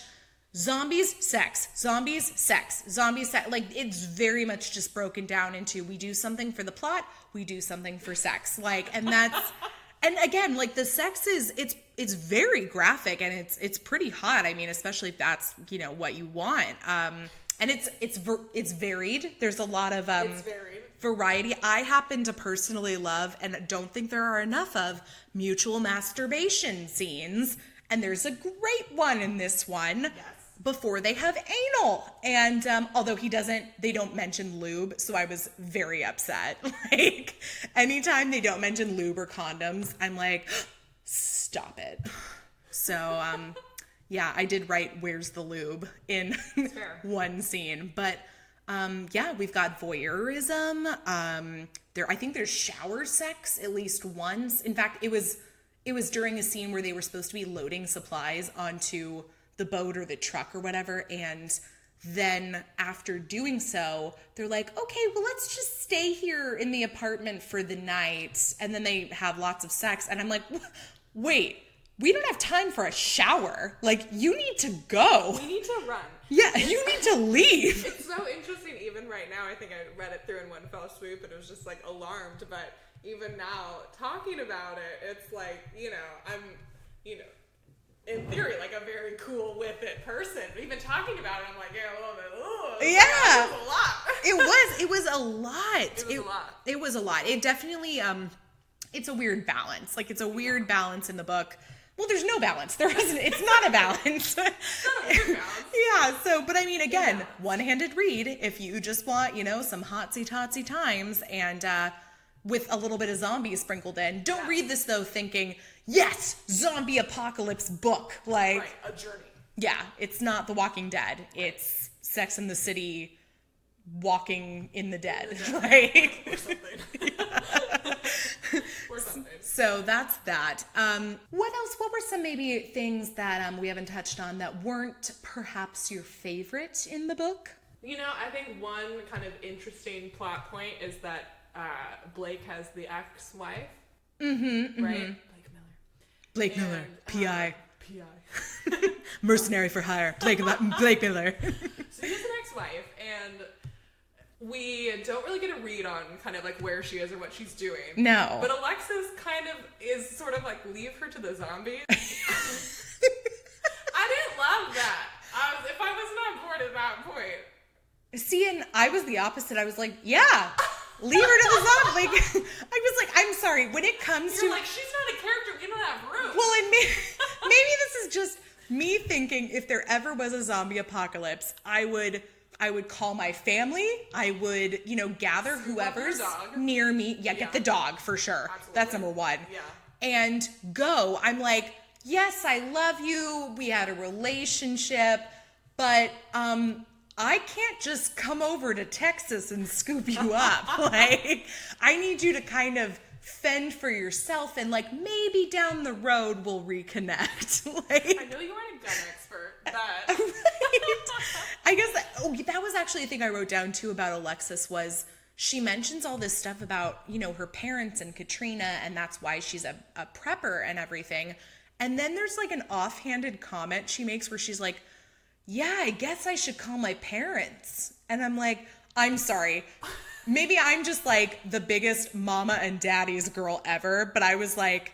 zombies, sex, zombies, sex, zombies, sex. Like, it's very much just broken down into, we do something for the plot, we do something for sex. Like, and that's, and again, like, the sex is, it's very graphic, and it's pretty hot. I mean, especially if that's, you know, what you want. And it's varied. There's a lot of variety. I happen to personally love, and don't think there are enough of, mutual masturbation scenes. And there's a great one in this one. Yes. Before they have anal. And although they don't mention lube, so I was very upset. Like, anytime they don't mention lube or condoms, I'm like, stop it. So, yeah, I did write "Where's the lube" in one scene. But, yeah, we've got voyeurism. I think there's shower sex at least once. In fact, it was during a scene where they were supposed to be loading supplies onto the boat or the truck or whatever, and then after doing so, they're like, okay, well, let's just stay here in the apartment for the night, and then they have lots of sex, and I'm like, wait, we don't have time for a shower. Like, you need to go. We need to run. Yeah, you need to leave. It's so interesting, even right now. I think I read it through in one fell swoop, and it was just, like, alarmed, but even now, talking about it, it's like, you know, I'm, you know, in theory, like, a very cool with it person. But even talking about it, I'm like, yeah, a little bit, ooh. Yeah. It was a lot. It was a lot. It was a lot. It definitely, it's a weird balance. Like, it's a weird balance in the book. Well, there's no balance. There isn't. It's not a balance. It's not a weird balance. Yeah. So, but I mean, again, one-handed read. If you just want, you know, some hotsy-totsy times and with a little bit of zombies sprinkled in. Don't read this though thinking, yes, zombie apocalypse book. Like, right, a journey. Yeah, it's not The Walking Dead. It's Sex and the City walking in the dead. Like, or something. Or something. So that's that. What else? What were some maybe things that we haven't touched on that weren't perhaps your favorite in the book? You know, I think one kind of interesting plot point is that Blake has the ex-wife. Mm-hmm. Right? Blake Miller. P.I. P.I. Mercenary for hire. Blake Miller. So he has an ex-wife, and we don't really get a read on kind of like where she is or what she's doing. No. But Alexis kind of is sort of like, leave her to the zombies. I didn't love that. If I wasn't on board at that point. See, and I was the opposite. I was like, yeah, leave her to the zombie. Like, I was like, I'm sorry. When it comes You're to like, she's not a character. We don't have room. Well, and maybe this is just me thinking if there ever was a zombie apocalypse, I would call my family. I would, you know, gather whoever's near me. Yeah, get the dog for sure. Absolutely. That's number one. Yeah. And go. I'm like, yes, I love you. We had a relationship, but I can't just come over to Texas and scoop you up. Like, I need you to kind of fend for yourself, and like maybe down the road we'll reconnect. Like, I know you aren't a gun expert, but right? I guess that was actually a thing I wrote down too about Alexis. Was she mentions all this stuff about, you know, her parents and Katrina, and that's why she's a prepper and everything. And then there's like an offhanded comment she makes where she's like, yeah, I guess I should call my parents. And I'm like, I'm sorry. Maybe I'm just like the biggest mama and daddy's girl ever, but I was like,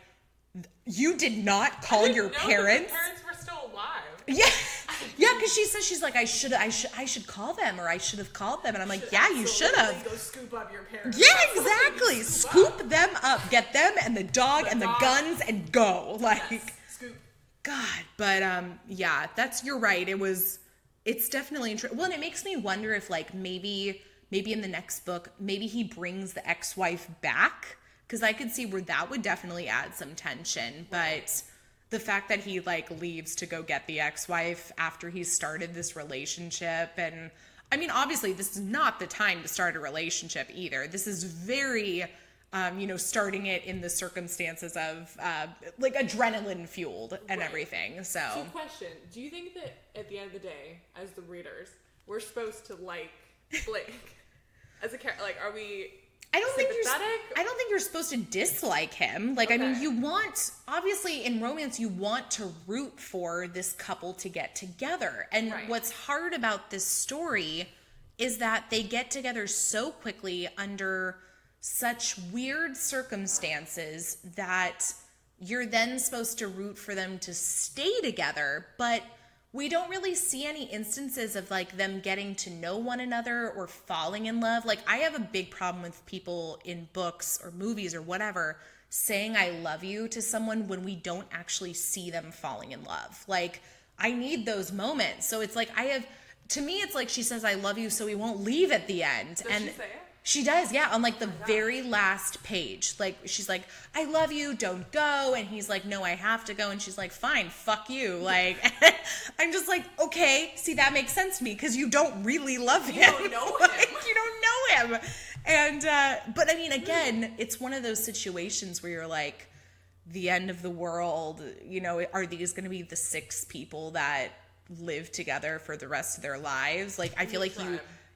you did not call your parents. Your parents were still alive. Yeah. Yeah, because she says, she's like, I should call them, or I should have called them. And I'm like, yeah, you should have. Go scoop up your parents. Yeah, exactly. Scoop them up. Get them and the dog and the guns and go. Like, yes. Scoop. God. But yeah, you're right. It's definitely interesting. Well, and it makes me wonder if like maybe in the next book, maybe he brings the ex-wife back, because I could see where that would definitely add some tension. But the fact that he like leaves to go get the ex-wife after he's started this relationship, and I mean, obviously this is not the time to start a relationship either. This is very, starting it in the circumstances of like adrenaline fueled and everything. So question, do you think that at the end of the day, as the readers, we're supposed to like Blake as a character? Like, are we? I don't think you're supposed to dislike him. Like, okay. I mean, you want, obviously in romance, you want to root for this couple to get together. And what's hard about this story is that they get together so quickly under such weird circumstances that you're then supposed to root for them to stay together. But we don't really see any instances of like them getting to know one another or falling in love. Like, I have a big problem with people in books or movies or whatever saying I love you to someone when we don't actually see them falling in love. Like, I need those moments. So it's like to me, it's like she says I love you so we won't leave at the end. Does she say it? She does, yeah, on like the very last page. Like, she's like, I love you, don't go. And he's like, no, I have to go. And she's like, fine, fuck you. Like, I'm just like, okay, see, that makes sense to me because you don't really love him. You don't know him. Like, you don't know him. And, but I mean, again, it's one of those situations where you're like, the end of the world, you know, are these going to be the 6 people that live together for the rest of their lives? Like, I feel like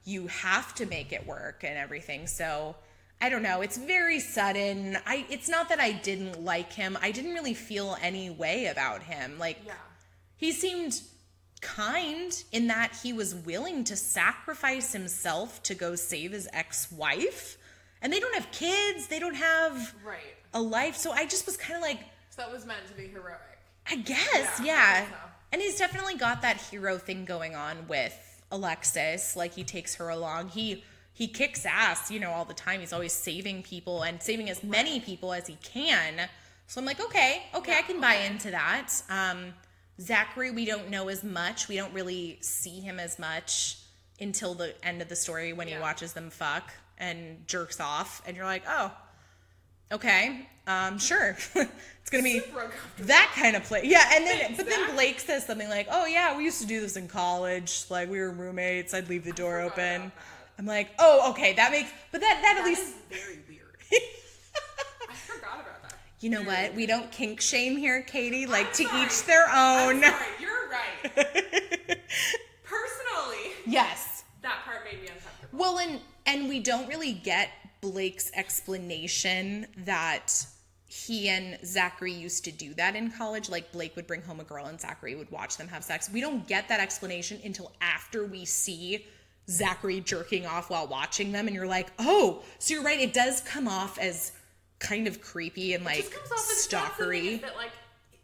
you have to make it work and everything. So I don't know. It's very sudden. It's not that I didn't like him. I didn't really feel any way about him. Like, he seemed kind in that he was willing to sacrifice himself to go save his ex-wife. And they don't have kids. They don't have a life. So I just was kind of like... So that was meant to be heroic. I guess, yeah. So. And he's definitely got that hero thing going on with Alexis. Like, he takes her along. He kicks ass, you know, all the time. He's always saving people and saving as many people as he can. So I'm like, okay, I can buy into that. Zachary, we don't know as much. We don't really see him as much until the end of the story when he watches them fuck and jerks off. And you're like, oh, okay, sure. It's going to be that kind of play. Yeah, and then but then Blake says something like, oh, yeah, we used to do this in college. Like, we were roommates. I'd leave the door open. I'm like, oh, okay, that makes... But that at least... is very weird. I forgot about that. You know what? We don't kink shame here, Katie. Like, to each their own. I'm sorry. You're right. Personally... Yes. That part made me uncomfortable. Well, and we don't really get Blake's explanation that he and Zachary used to do that in college. Like, Blake would bring home a girl and Zachary would watch them have sex. We don't get that explanation until after we see Zachary jerking off while watching them, and you're like, oh, so you're right, it does come off as kind of creepy and like stalkery. That, like,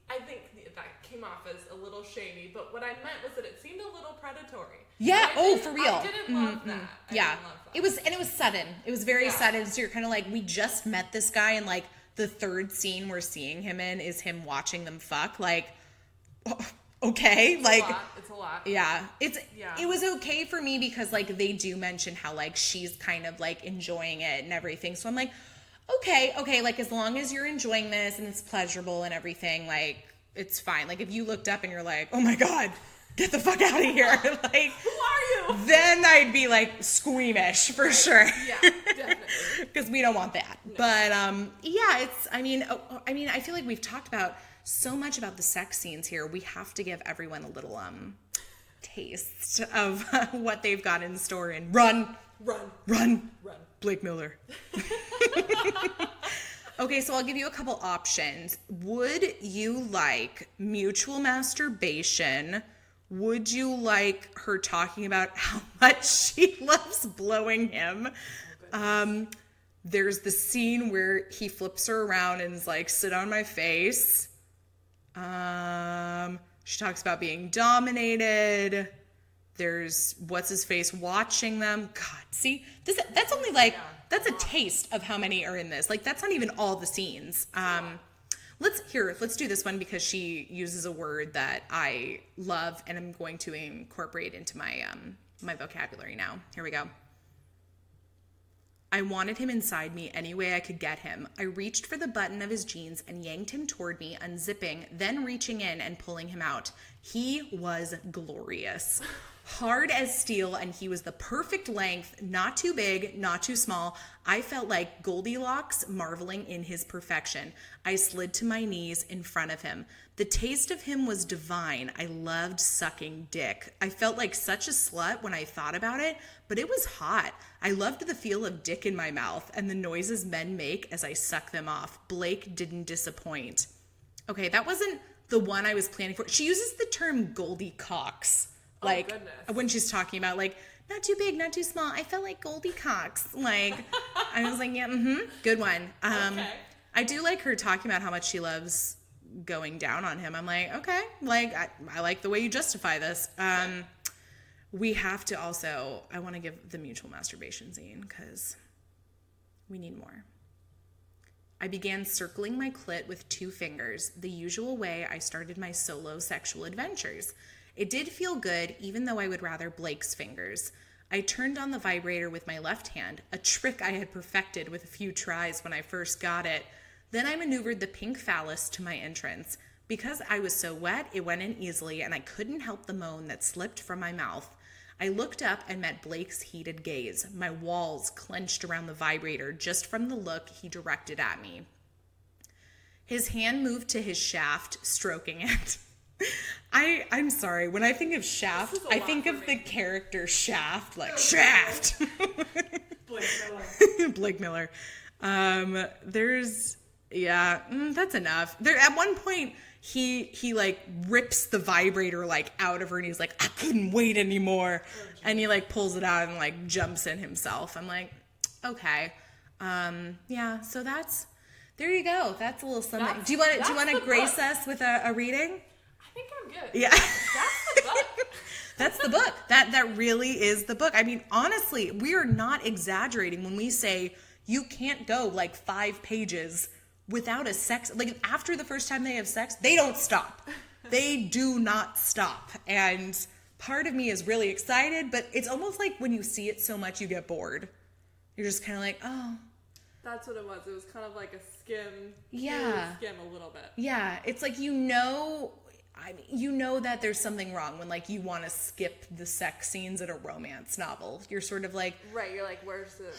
I think that came off as a little shady, but what I meant was that it seemed a little predatory. Yeah, for real. I didn't love that. Yeah. It was sudden. It was very sudden. So you're kind of like, we just met this guy, and like the third scene we're seeing him in is him watching them fuck. Like, okay, it's a lot. Yeah, it was okay for me because like they do mention how like she's kind of like enjoying it and everything. So I'm like, okay, like as long as you're enjoying this and it's pleasurable and everything, like it's fine. Like if you looked up and you're like, oh my God, get the fuck out of here. Like, who are you? Then I'd be like squeamish for sure. Yeah, definitely. Because we don't want that. No. But yeah, I mean, I feel like we've talked about so much about the sex scenes here. We have to give everyone a little taste of what they've got in store. And run, Blake Miller. Okay, so I'll give you a couple options. Would you like mutual masturbation? Would you like her talking about how much she loves blowing him? There's the scene where he flips her around and is like, sit on my face. She talks about being dominated. There's what's his face watching them. God, see, that's only like, that's a taste of how many are in this. Like, that's not even all the scenes. Let's do this one because she uses a word that I love and I'm going to incorporate into my my vocabulary now. Here we go. I wanted him inside me any way I could get him. I reached for the button of his jeans and yanked him toward me, unzipping, then reaching in and pulling him out. He was glorious. hard as steel, and he was the perfect length, not too big, not too small. I felt like Goldilocks marveling in his perfection. I slid to my knees in front of him. The taste of him was divine. I loved sucking dick. I felt like such a slut when I thought about it, but it was hot. I loved the feel of dick in my mouth and the noises men make as I suck them off. Blake didn't disappoint. Okay, that wasn't the one I was planning for. She uses the term Goldie Cox. Like, when she's talking about, like, not too big, not too small. I felt like Goldie Cox. Like, I was like, yeah, good one. Okay. I do like her talking about how much she loves going down on him. I'm like, okay, like, I like the way you justify this. We have to also, I want to give the mutual masturbation scene because we need more. I began circling my clit with 2 fingers, the usual way I started my solo sexual adventures. It did feel good, even though I would rather Blake's fingers. I turned on the vibrator with my left hand, a trick I had perfected with a few tries when I first got it. Then I maneuvered the pink phallus to my entrance. Because I was so wet, it went in easily, and I couldn't help the moan that slipped from my mouth. I looked up and met Blake's heated gaze. My walls clenched around the vibrator just from the look he directed at me. His hand moved to his shaft, stroking it. I'm sorry. When I think of Shaft, I think of the character Shaft, like Shaft. Blake Miller. That's enough. There at one point he like rips the vibrator like out of her and he's like, I couldn't wait anymore. And he like pulls it out and like jumps in himself. I'm like, okay. So there you go. That's a little something. Do you want to grace us with a reading? I think I'm good. Yeah. That's the book. That's the book. That really is the book. I mean, honestly, we are not exaggerating when we say you can't go like 5 pages without a sex. Like after the first time they have sex, they don't stop. They do not stop. And part of me is really excited, but it's almost like when you see it so much, you get bored. You're just kind of like, oh. That's what it was. It was kind of like a skim. Yeah. Skim a little bit. Yeah. It's like, that there's something wrong when like you want to skip the sex scenes in a romance novel. You're sort of like, right. You're like, where's the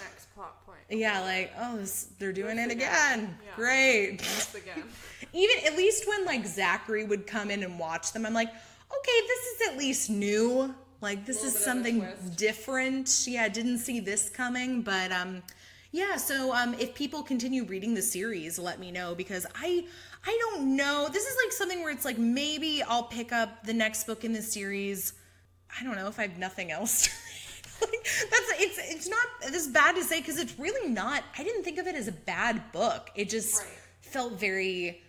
next plot point? Yeah, like, oh, they're doing it again. Yeah. Great. Again. Even at least when like Zachary would come in and watch them, I'm like, okay, this is at least new. Like this is something different. Yeah, didn't see this coming, but so if people continue reading the series, let me know because I don't know. This is like something where it's like maybe I'll pick up the next book in the series. I don't know if I have nothing else to read. Like, it's not this bad to say because it's really not. I didn't think of it as a bad book. It just felt very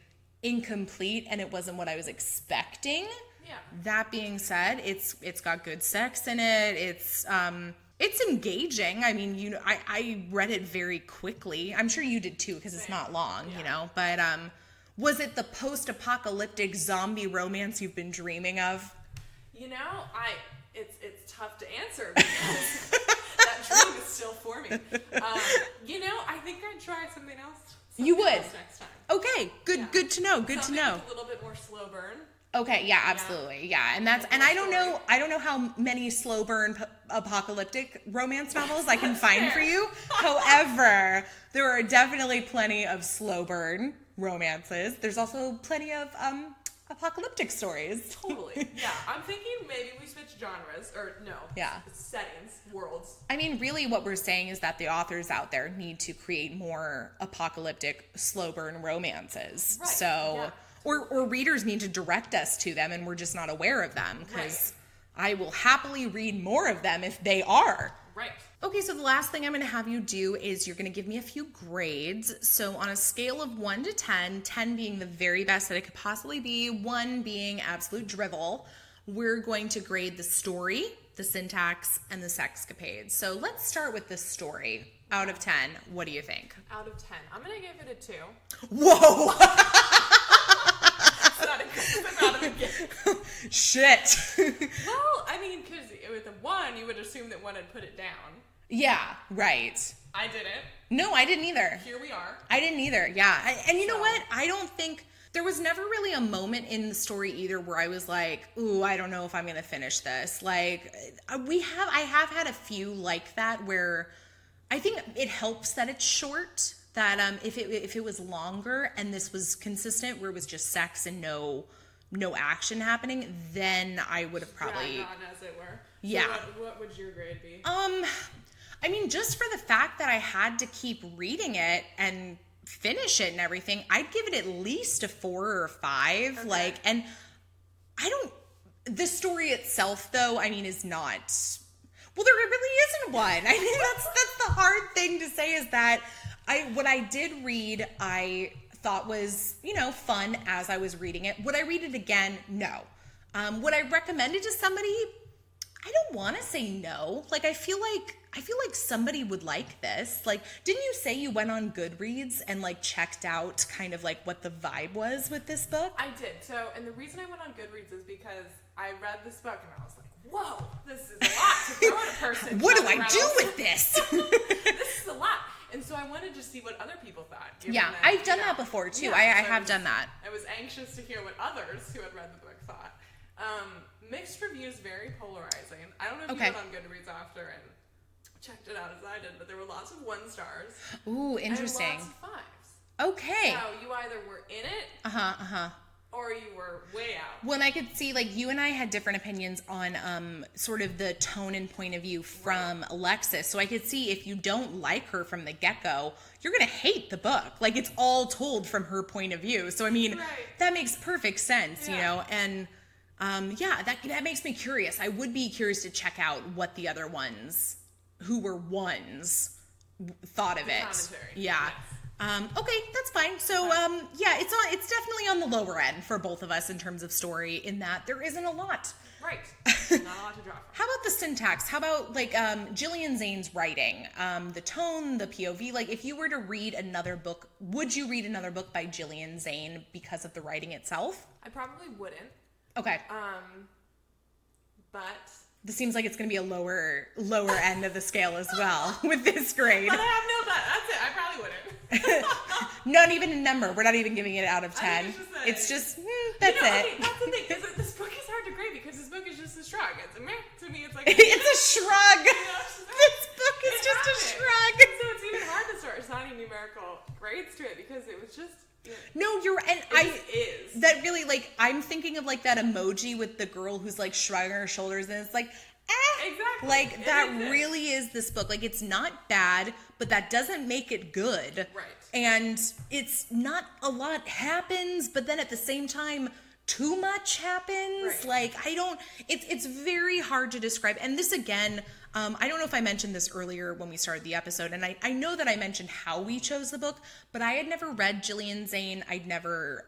incomplete and it wasn't what I was expecting. Yeah. That being said, it's got good sex in it. It's engaging. I mean, I read it very quickly. I'm sure you did too because it's not long, But was it the post-apocalyptic zombie romance you've been dreaming of? It's tough to answer because that dream is still forming. I think I'd try something else. You would next time. Okay, good. Yeah. Good to know. Good something to know. A little bit more slow burn. Okay, yeah, absolutely. Yeah. And I don't know how many slow burn apocalyptic romance novels I can find for you. However, there are definitely plenty of slow burn romances. There's also plenty of apocalyptic stories. Totally. Yeah. I'm thinking maybe we switch genres settings, worlds. I mean, really what we're saying is that the authors out there need to create more apocalyptic slow burn romances. Right. So Or readers need to direct us to them and we're just not aware of them because I will happily read more of them if they are. Right. Okay, so the last thing I'm going to have you do is you're going to give me a few grades. So on a scale of 1 to 10, 10 being the very best that it could possibly be, 1 being absolute drivel, we're going to grade the story, the syntax, and the sexcapades. So let's start with the story. Out of 10, what do you think? Out of 10, I'm going to give it a 2. Whoa! Shit. Well, I mean, because with a 1, you would assume that 1 had put it down. Yeah, right. I didn't. No, I didn't either. Here we are. I didn't either, yeah. And you know what? I don't think... there was never really a moment in the story either where I was like, ooh, I don't know if I'm going to finish this. Like, I have had a few like that where I think it helps that it's short, that if it was longer and this was consistent where it was just sex and no action happening, then I would have probably... Dragged on, as it were. Yeah. So what would your grade be? I mean, just for the fact that I had to keep reading it and finish it and everything, I'd give it at least a 4 or a 5. Okay. Like, and the story itself, though, I mean, is not, well, there really isn't one. I mean, that's the hard thing to say, is that what I did read, I thought was, fun as I was reading it. Would I read it again? No. Would I recommend it to somebody? I don't want to say no. Like, I feel like somebody would like this. Like, didn't you say you went on Goodreads and like checked out kind of like what the vibe was with this book? I did. So, and the reason I went on Goodreads is because I read this book and I was like, whoa, this is a lot to throw at a person. What do I do with this? This is a lot. And so I wanted to see what other people thought. Yeah, I've done that before too. I have done that. I was anxious to hear what others who had read the book thought. Mixed reviews, very polarizing. I don't know if you went on Goodreads after and checked it out as I did, but there were lots of 1 stars. Ooh, interesting. And lots of 5s. Okay. So you either were in it, or you were way out. Well, and I could see, like, you and I had different opinions on sort of the tone and point of view from Alexis. So I could see if you don't like her from the get-go, you're going to hate the book. Like, it's all told from her point of view. So, I mean, that makes perfect sense, you know? And, that makes me curious. I would be curious to check out what the other ones, who were ones, thought of it. Commentary. Yeah. Yes. Okay, that's fine. So, it's definitely on the lower end for both of us in terms of story, in that there isn't a lot. Right. Not a lot to draw from. How about the syntax? How about, like, Gillian Zane's writing? The tone, the POV? Like, if you were to read another book, would you read another book by Gillian Zane because of the writing itself? I probably wouldn't. Okay. But... This seems like it's going to be a lower end of the scale as well with this grade. But I have no thought. That's it. I probably wouldn't. Not even a number. We're not even giving it out of 10. It's just, that's it. Okay, that's the thing. This book is hard to grade because this book is just a shrug. It's a meh. To me, it's like... It's a shrug. This book is just a shrug. So it's even hard to start assigning numerical grades to it because it was just... No, that really, like, I'm thinking of, like, that emoji with the girl who's, like, shrugging her shoulders, and it's like, Exactly. Like, that really is this book. Like, it's not bad, but that doesn't make it good. Right. And it's not a lot happens, but then at the same time, too much happens. Right. Like, it's very hard to describe. And this, again, I don't know if I mentioned this earlier when we started the episode, and I know that I mentioned how we chose the book, but I had never read Gillian Zane. I'd never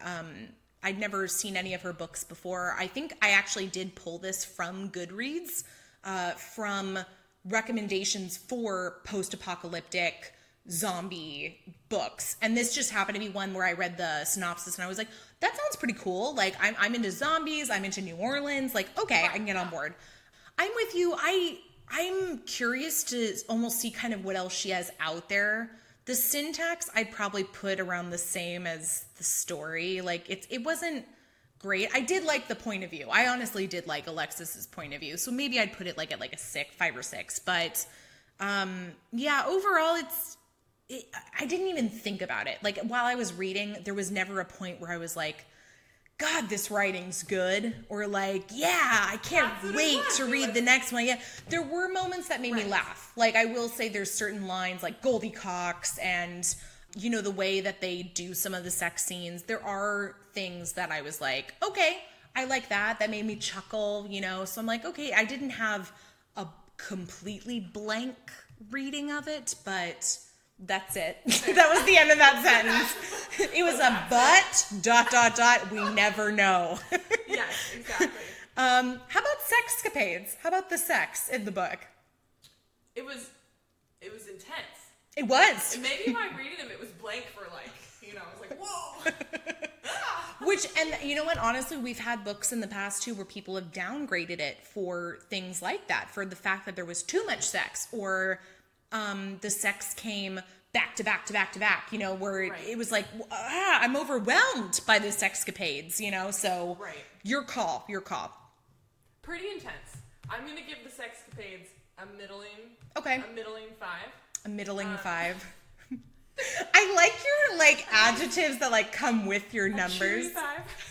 seen any of her books before. I think I actually did pull this from Goodreads, from recommendations for post-apocalyptic zombie books. And this just happened to be one where I read the synopsis and I was like, that sounds pretty cool. Like, I'm into zombies. I'm into New Orleans. Like, okay, I can get on board. I'm with you. I'm curious to almost see kind of what else she has out there. The syntax, I'd probably put around the same as the story. Like, it wasn't great. I did like the point of view. I honestly did like Alexis's point of view. So maybe I'd put it like at like a 5 or 6. But overall, I didn't even think about it. Like, while I was reading, there was never a point where I was like, God, this writing's good. Or like, yeah, I can't wait to read the next one. Yeah, there were moments that made me laugh. Like, I will say there's certain lines like Goldie Cox and, you know, the way that they do some of the sex scenes. There are things that I was like, okay, I like that. That made me chuckle, you know. So I'm like, okay, I didn't have a completely blank reading of it, but... That's it. That was the end of that sentence. It was a but, ... we never know. Yes, exactly. How about sexcapades? How about the sex in the book? It was intense. It was. And maybe by reading them, it was blank for like, you know, I was like, whoa. Which, and you know what, honestly, we've had books in the past too where people have downgraded it for things like that, for the fact that there was too much sex, or... the sex came back to back to back to back, you know, where Right. it was like, I'm overwhelmed by this sexcapades, you know, so Right. your call. Pretty intense. I'm going to give the sexcapades a middling 5. A middling 5. I like your like adjectives that like come with your numbers. A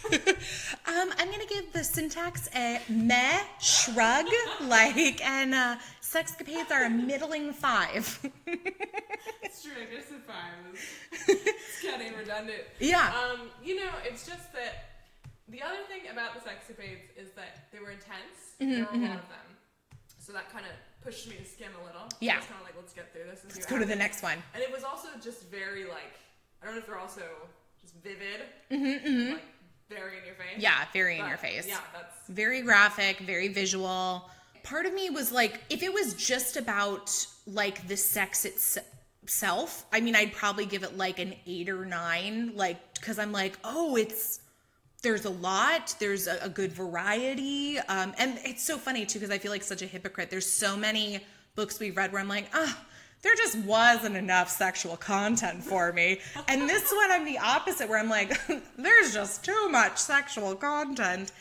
chewy 5. I'm gonna give the syntax a meh shrug, like, and sexcapades are a middling 5. It's true, I guess a 5 is it's getting redundant. Yeah. You know, it's just that the other thing about the sexcapades is that they were intense. Mm-hmm, There were a lot of them. So that kind of pushed me to skim a little. Yeah. I was kind of like, let's get through this. And Let's go to the next one. And it was also just very, like, I don't know if they're also just vivid. Like, very in your face. Yeah, very in your face. Yeah, that's... Very graphic, very visual. Part of me was like, if it was just about, like, the sex itself, I mean, I'd probably give it, like, an 8 or 9, like, because I'm like, oh, there's a lot, there's a good variety, and it's so funny too because I feel like such a hypocrite. There's so many books we've read where I'm like, there just wasn't enough sexual content for me, and this one I'm the opposite where I'm like, there's just too much sexual content.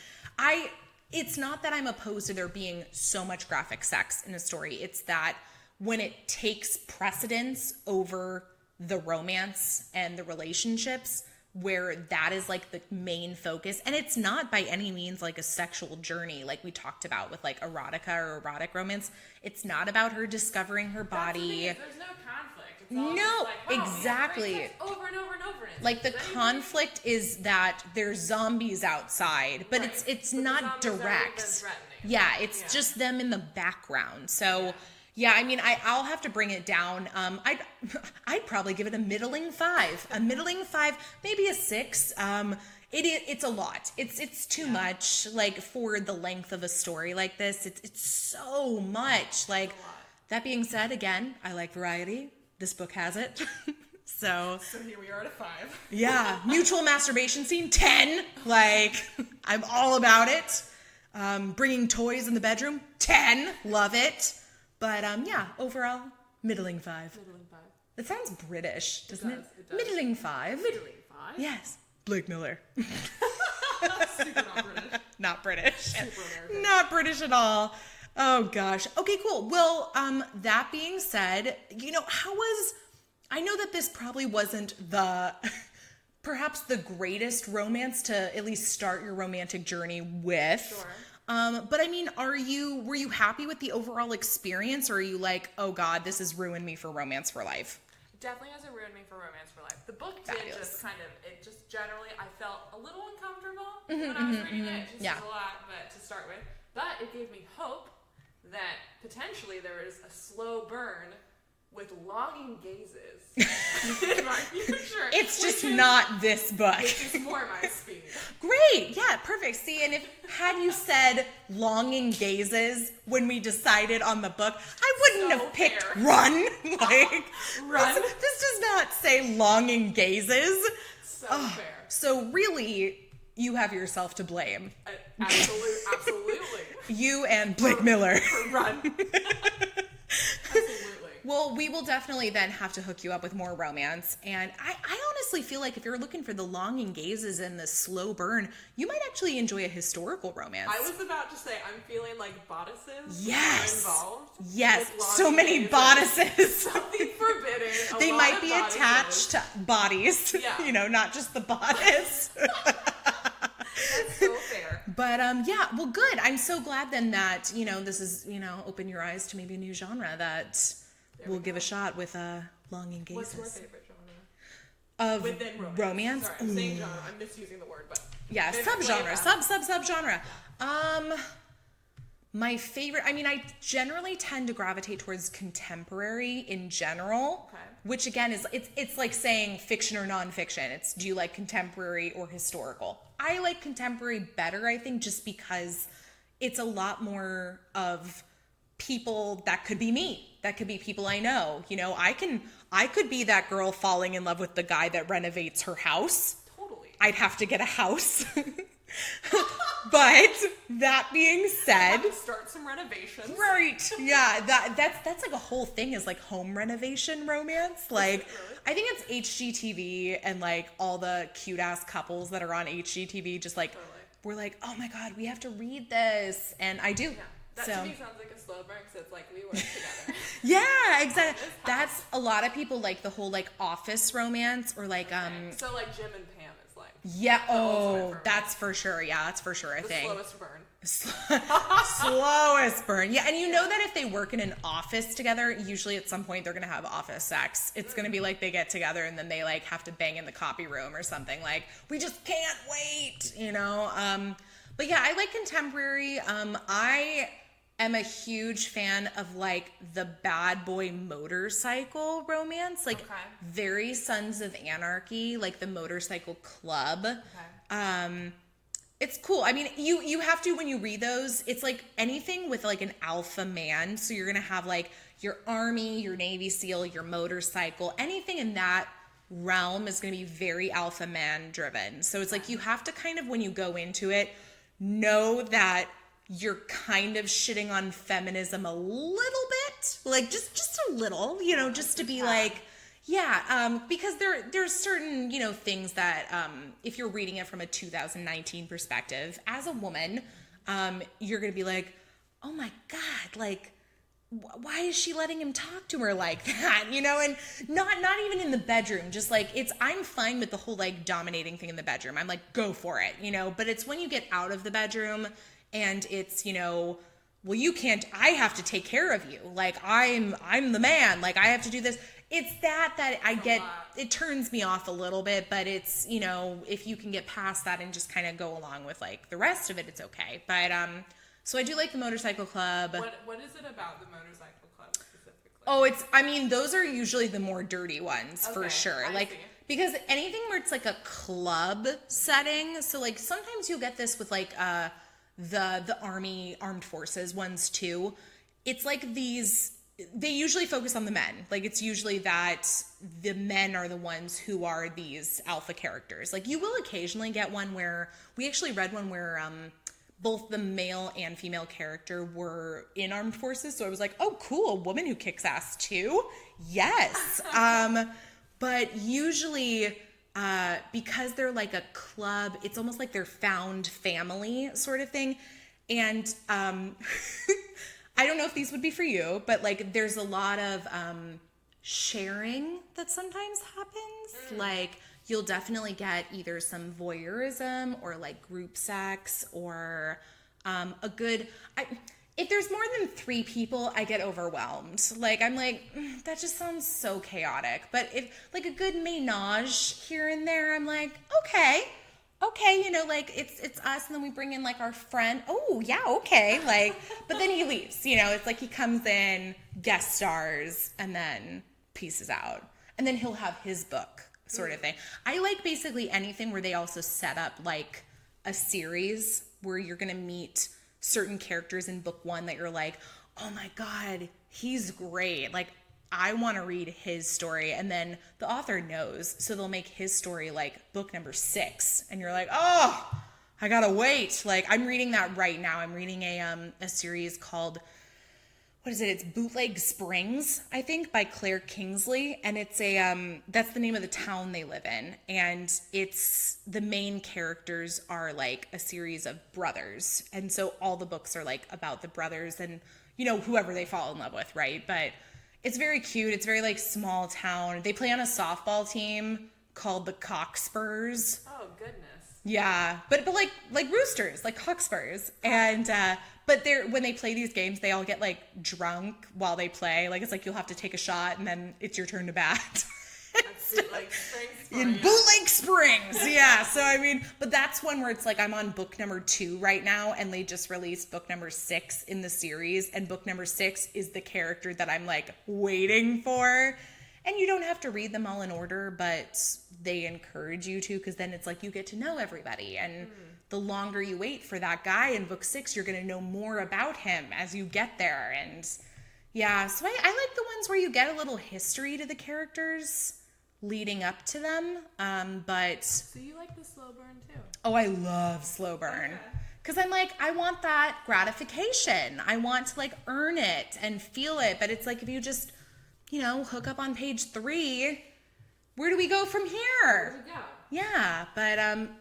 It's not that I'm opposed to there being so much graphic sex in a story, it's that when it takes precedence over the romance and the relationships, where that is like the main focus, and it's not by any means like a sexual journey like we talked about with like erotica or erotic romance. It's not about her discovering her body. There's no conflict. It's all No, just like, exactly. Yeah, over and over and over. And Like the conflict is that there's zombies outside, but Right. it's But the not zombies aren't direct. even threatening. Yeah, it's just them in the background. So yeah, I mean, I'll have to bring it down. I'd probably give it a middling 5. A middling 5, maybe a 6. It's a lot. It's too much, like, for the length of a story like this. It's so much. Like, that being said, again, I like variety. This book has it. So here we are at a 5. yeah, mutual masturbation scene, 10. Like, I'm all about it. Bringing toys in the bedroom, 10. Love it. But yeah, overall, middling 5. Middling 5. That sounds British, doesn't it? It does. Middling 5. Middling 5. Yes. Blake Miller. Super not British. Not British. Super American. Not British at all. Oh gosh. Okay, cool. Well, that being said, you know, I know that this probably wasn't perhaps the greatest romance to at least start your romantic journey with. Sure. But I mean, were you happy with the overall experience, or are you like, oh God, this has ruined me for romance for life? Definitely hasn't ruined me for romance for life. The book Fabulous. did just generally, I felt a little uncomfortable when I was reading it. It just was a lot, but to start with. But it gave me hope that potentially there is a slow burn with longing gazes in my future. It's just not this book. Which is more my speed. Great. Yeah, perfect. See, and had you said longing gazes when we decided on the book, I wouldn't So have picked fair. Run. Like, Run. This does not say longing gazes. So Oh, fair. so really, you have yourself to blame. Absolutely. You and Blake Miller. Run. Absolutely. Well, we will definitely then have to hook you up with more romance. And I honestly feel like if you're looking for the longing gazes and the slow burn, you might actually enjoy a historical romance. I was about to say, I'm feeling like bodices Yes. are involved. Yes, with so longing many gazes. bodices. Something forbidden. They might be attached to bodies, Yeah. you know, not just the bodice. That's so fair. But yeah, well, good. I'm so glad then that, you know, this is, you know, open your eyes to maybe a new genre that we'll give a shot with longing gazes. What's your favorite genre? Of Within romance? Sorry, I'm saying genre. I'm misusing the word, but Yeah, favorite subgenre, flavor. subgenre. My favorite, I mean, I generally tend to gravitate towards contemporary in general, Okay. which again is, it's like saying fiction or nonfiction. It's, do you like contemporary or historical? I like contemporary better, I think, just because it's a lot more of people that could be me. That could be people I know. You know, I could be that girl falling in love with the guy that renovates her house. Totally. I'd have to get a house. But that being said, start some renovations. Right. Yeah, that's like a whole thing is like home renovation romance. Like Really? I think it's HGTV and like all the cute ass couples that are on HGTV just like we're like, "Oh my god, we have to read this." And I do. Yeah. That to me sounds like a slow burn because it's like we work together. Yeah, exactly. That's a lot of people like the whole like office romance or like So like Jim and Pam is like yeah, oh, that's for sure. Yeah, that's for sure a thing. Slowest burn. Slowest burn. Yeah, and you know that if they work in an office together, usually at some point they're going to have office sex. It's going to be like they get together and then they like have to bang in the copy room or something. Like, we just can't wait, you know? But yeah, I like contemporary. I am a huge fan of like the bad boy motorcycle romance, like very Sons of Anarchy, like the Motorcycle Club. It's cool. I mean, you have to, when you read those, it's like anything with like an alpha man. So you're going to have like your army, your Navy SEAL, your motorcycle, anything in that realm is going to be very alpha man driven. So it's like you have to kind of, when you go into it, know that you're kind of shitting on feminism a little bit, like just a little, you know, just to be like, yeah, because there's certain, you know, things that if you're reading it from a 2019 perspective, as a woman, you're gonna be like, oh my god, like, why is she letting him talk to her like that, you know? And not even in the bedroom, just like I'm fine with the whole like dominating thing in the bedroom. I'm like, go for it, you know? But it's when you get out of the bedroom and it's, you know, well, you can't, I have to take care of you. Like, I'm the man. Like, I have to do this. It's that I get, it turns me off a little bit, but it's, you know, if you can get past that and just kind of go along with, like, the rest of it, it's okay. But, so I do like the Motorcycle Club. What is it about the Motorcycle Club specifically? Oh, I mean, those are usually the more dirty ones, for sure. Like, because anything where it's, like, a club setting, so, like, sometimes you'll get this with, like, the Army Armed Forces ones too. It's like they usually focus on the men. Like it's usually that the men are the ones who are these alpha characters. Like you will occasionally get one where we actually read one where both the male and female character were in armed forces. So I was like, oh cool, a woman who kicks ass too. Yes. But usually because they're like a club, it's almost like they're found family sort of thing. And I don't know if these would be for you, but like there's a lot of sharing that sometimes happens. Like you'll definitely get either some voyeurism or like group sex or a good... If there's more than 3 people, I get overwhelmed. Like, I'm like, that just sounds so chaotic. But if, like, a good ménage here and there, I'm like, okay, you know, like, it's us, and then we bring in, like, our friend. Oh, yeah, okay. Like, but then he leaves, you know. It's like he comes in, guest stars, and then pieces out. And then he'll have his book sort of thing. I like basically anything where they also set up, like, a series where you're going to meet certain characters in book 1 that you're like, oh my god, he's great, like I want to read his story, and then the author knows, so they'll make his story like book number 6, and you're like, oh, I gotta wait. Like I'm reading that right now. I'm reading a series called, what is it? It's Bootleg Springs, I think, by Claire Kingsley. And it's that's the name of the town they live in. And it's, the main characters are like a series of brothers. And so all the books are like about the brothers and, you know, whoever they fall in love with, right? But it's very cute. It's very like small town. They play on a softball team called the Cockspurs. Oh, goodness. Yeah, but like roosters, like cockspurs, and but when they play these games, they all get like drunk while they play. Like it's like you'll have to take a shot, and then it's your turn to bat. Like in Bootleg Springs, yeah. So I mean, but that's one where it's like I'm on book number 2 right now, and they just released book number 6 in the series, and book number 6 is the character that I'm like waiting for. And you don't have to read them all in order, but they encourage you to, because then it's like you get to know everybody. And the longer you wait for that guy in book 6, you're going to know more about him as you get there. And yeah, so I like the ones where you get a little history to the characters leading up to them. But so you like the slow burn too? Oh, I love slow burn. Okay. Because I'm like, I want that gratification. I want to like earn it and feel it. But it's like, if you just, hook up on page 3, where do we go from here? Yeah. But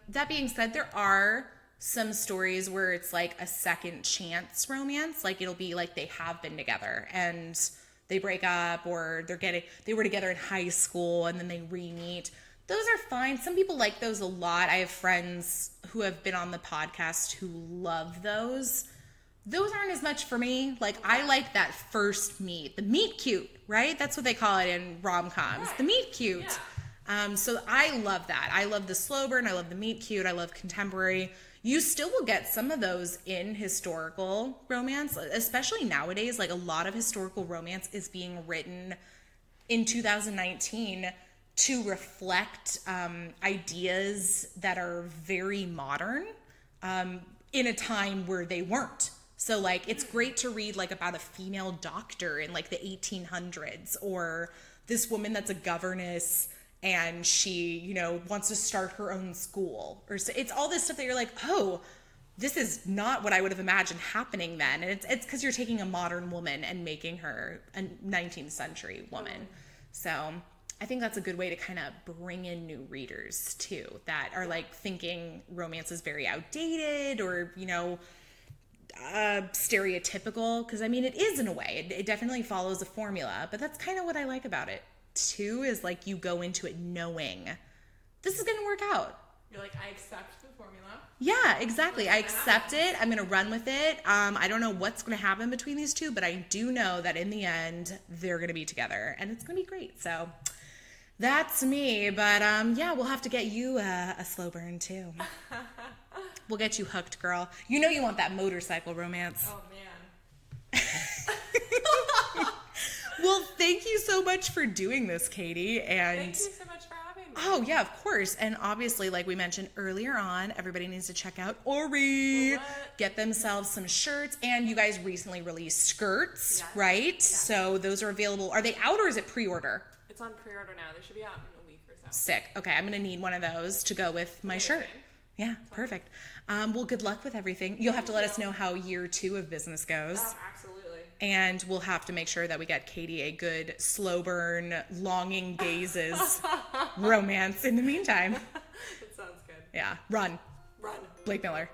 that being said, there are some stories where it's like a second chance romance. Like it'll be like they have been together and they break up, or they were together in high school and then they re-meet. Those are fine. Some people like those a lot. I have friends who have been on the podcast who love those. Those aren't as much for me. Like, I like that first meet. The meet cute, right? That's what they call it in rom-coms. Right. The meet cute. Yeah. So I love that. I love the slow burn. I love the meet cute. I love contemporary. You still will get some of those in historical romance, especially nowadays. Like, a lot of historical romance is being written in 2019 to reflect ideas that are very modern in a time where they weren't. So like, it's great to read like about a female doctor in like the 1800s, or this woman that's a governess and she, wants to start her own school, or so. It's all this stuff that you're like, oh, this is not what I would have imagined happening then. And it's because you're taking a modern woman and making her a 19th century woman. So I think that's a good way to kind of bring in new readers too, that are like thinking romance is very outdated or, stereotypical. Because I mean, it is in a way. It definitely follows a formula, but that's kind of what I like about it too, is like you go into it knowing this is going to work out. You're like, I accept the formula. Yeah, exactly. I accept it. I'm going to run with it. I don't know what's going to happen between these two, but I do know that in the end, they're going to be together and it's going to be great. So that's me. But yeah, we'll have to get you a slow burn too. We'll get you hooked, girl. You know you want that motorcycle romance. Oh, man. Well, thank you so much for doing this, Katie. And thank you so much for having me. Oh, yeah, of course. And obviously, like we mentioned earlier on, everybody needs to check out Ori. What? Get themselves some shirts. And you guys recently released skirts, yes. right? Yes. So those are available. Are they out or is it pre-order? It's on pre-order now. They should be out in a week or so. Sick. Okay, I'm going to need one of those to go with my shirt. Yeah, perfect. Well, good luck with everything. You'll have to let us know how year 2 of business goes. Oh, absolutely. And we'll have to make sure that we get Katie a good slow burn, longing gazes romance in the meantime. That sounds good. Yeah. Run. Run. Blake Miller.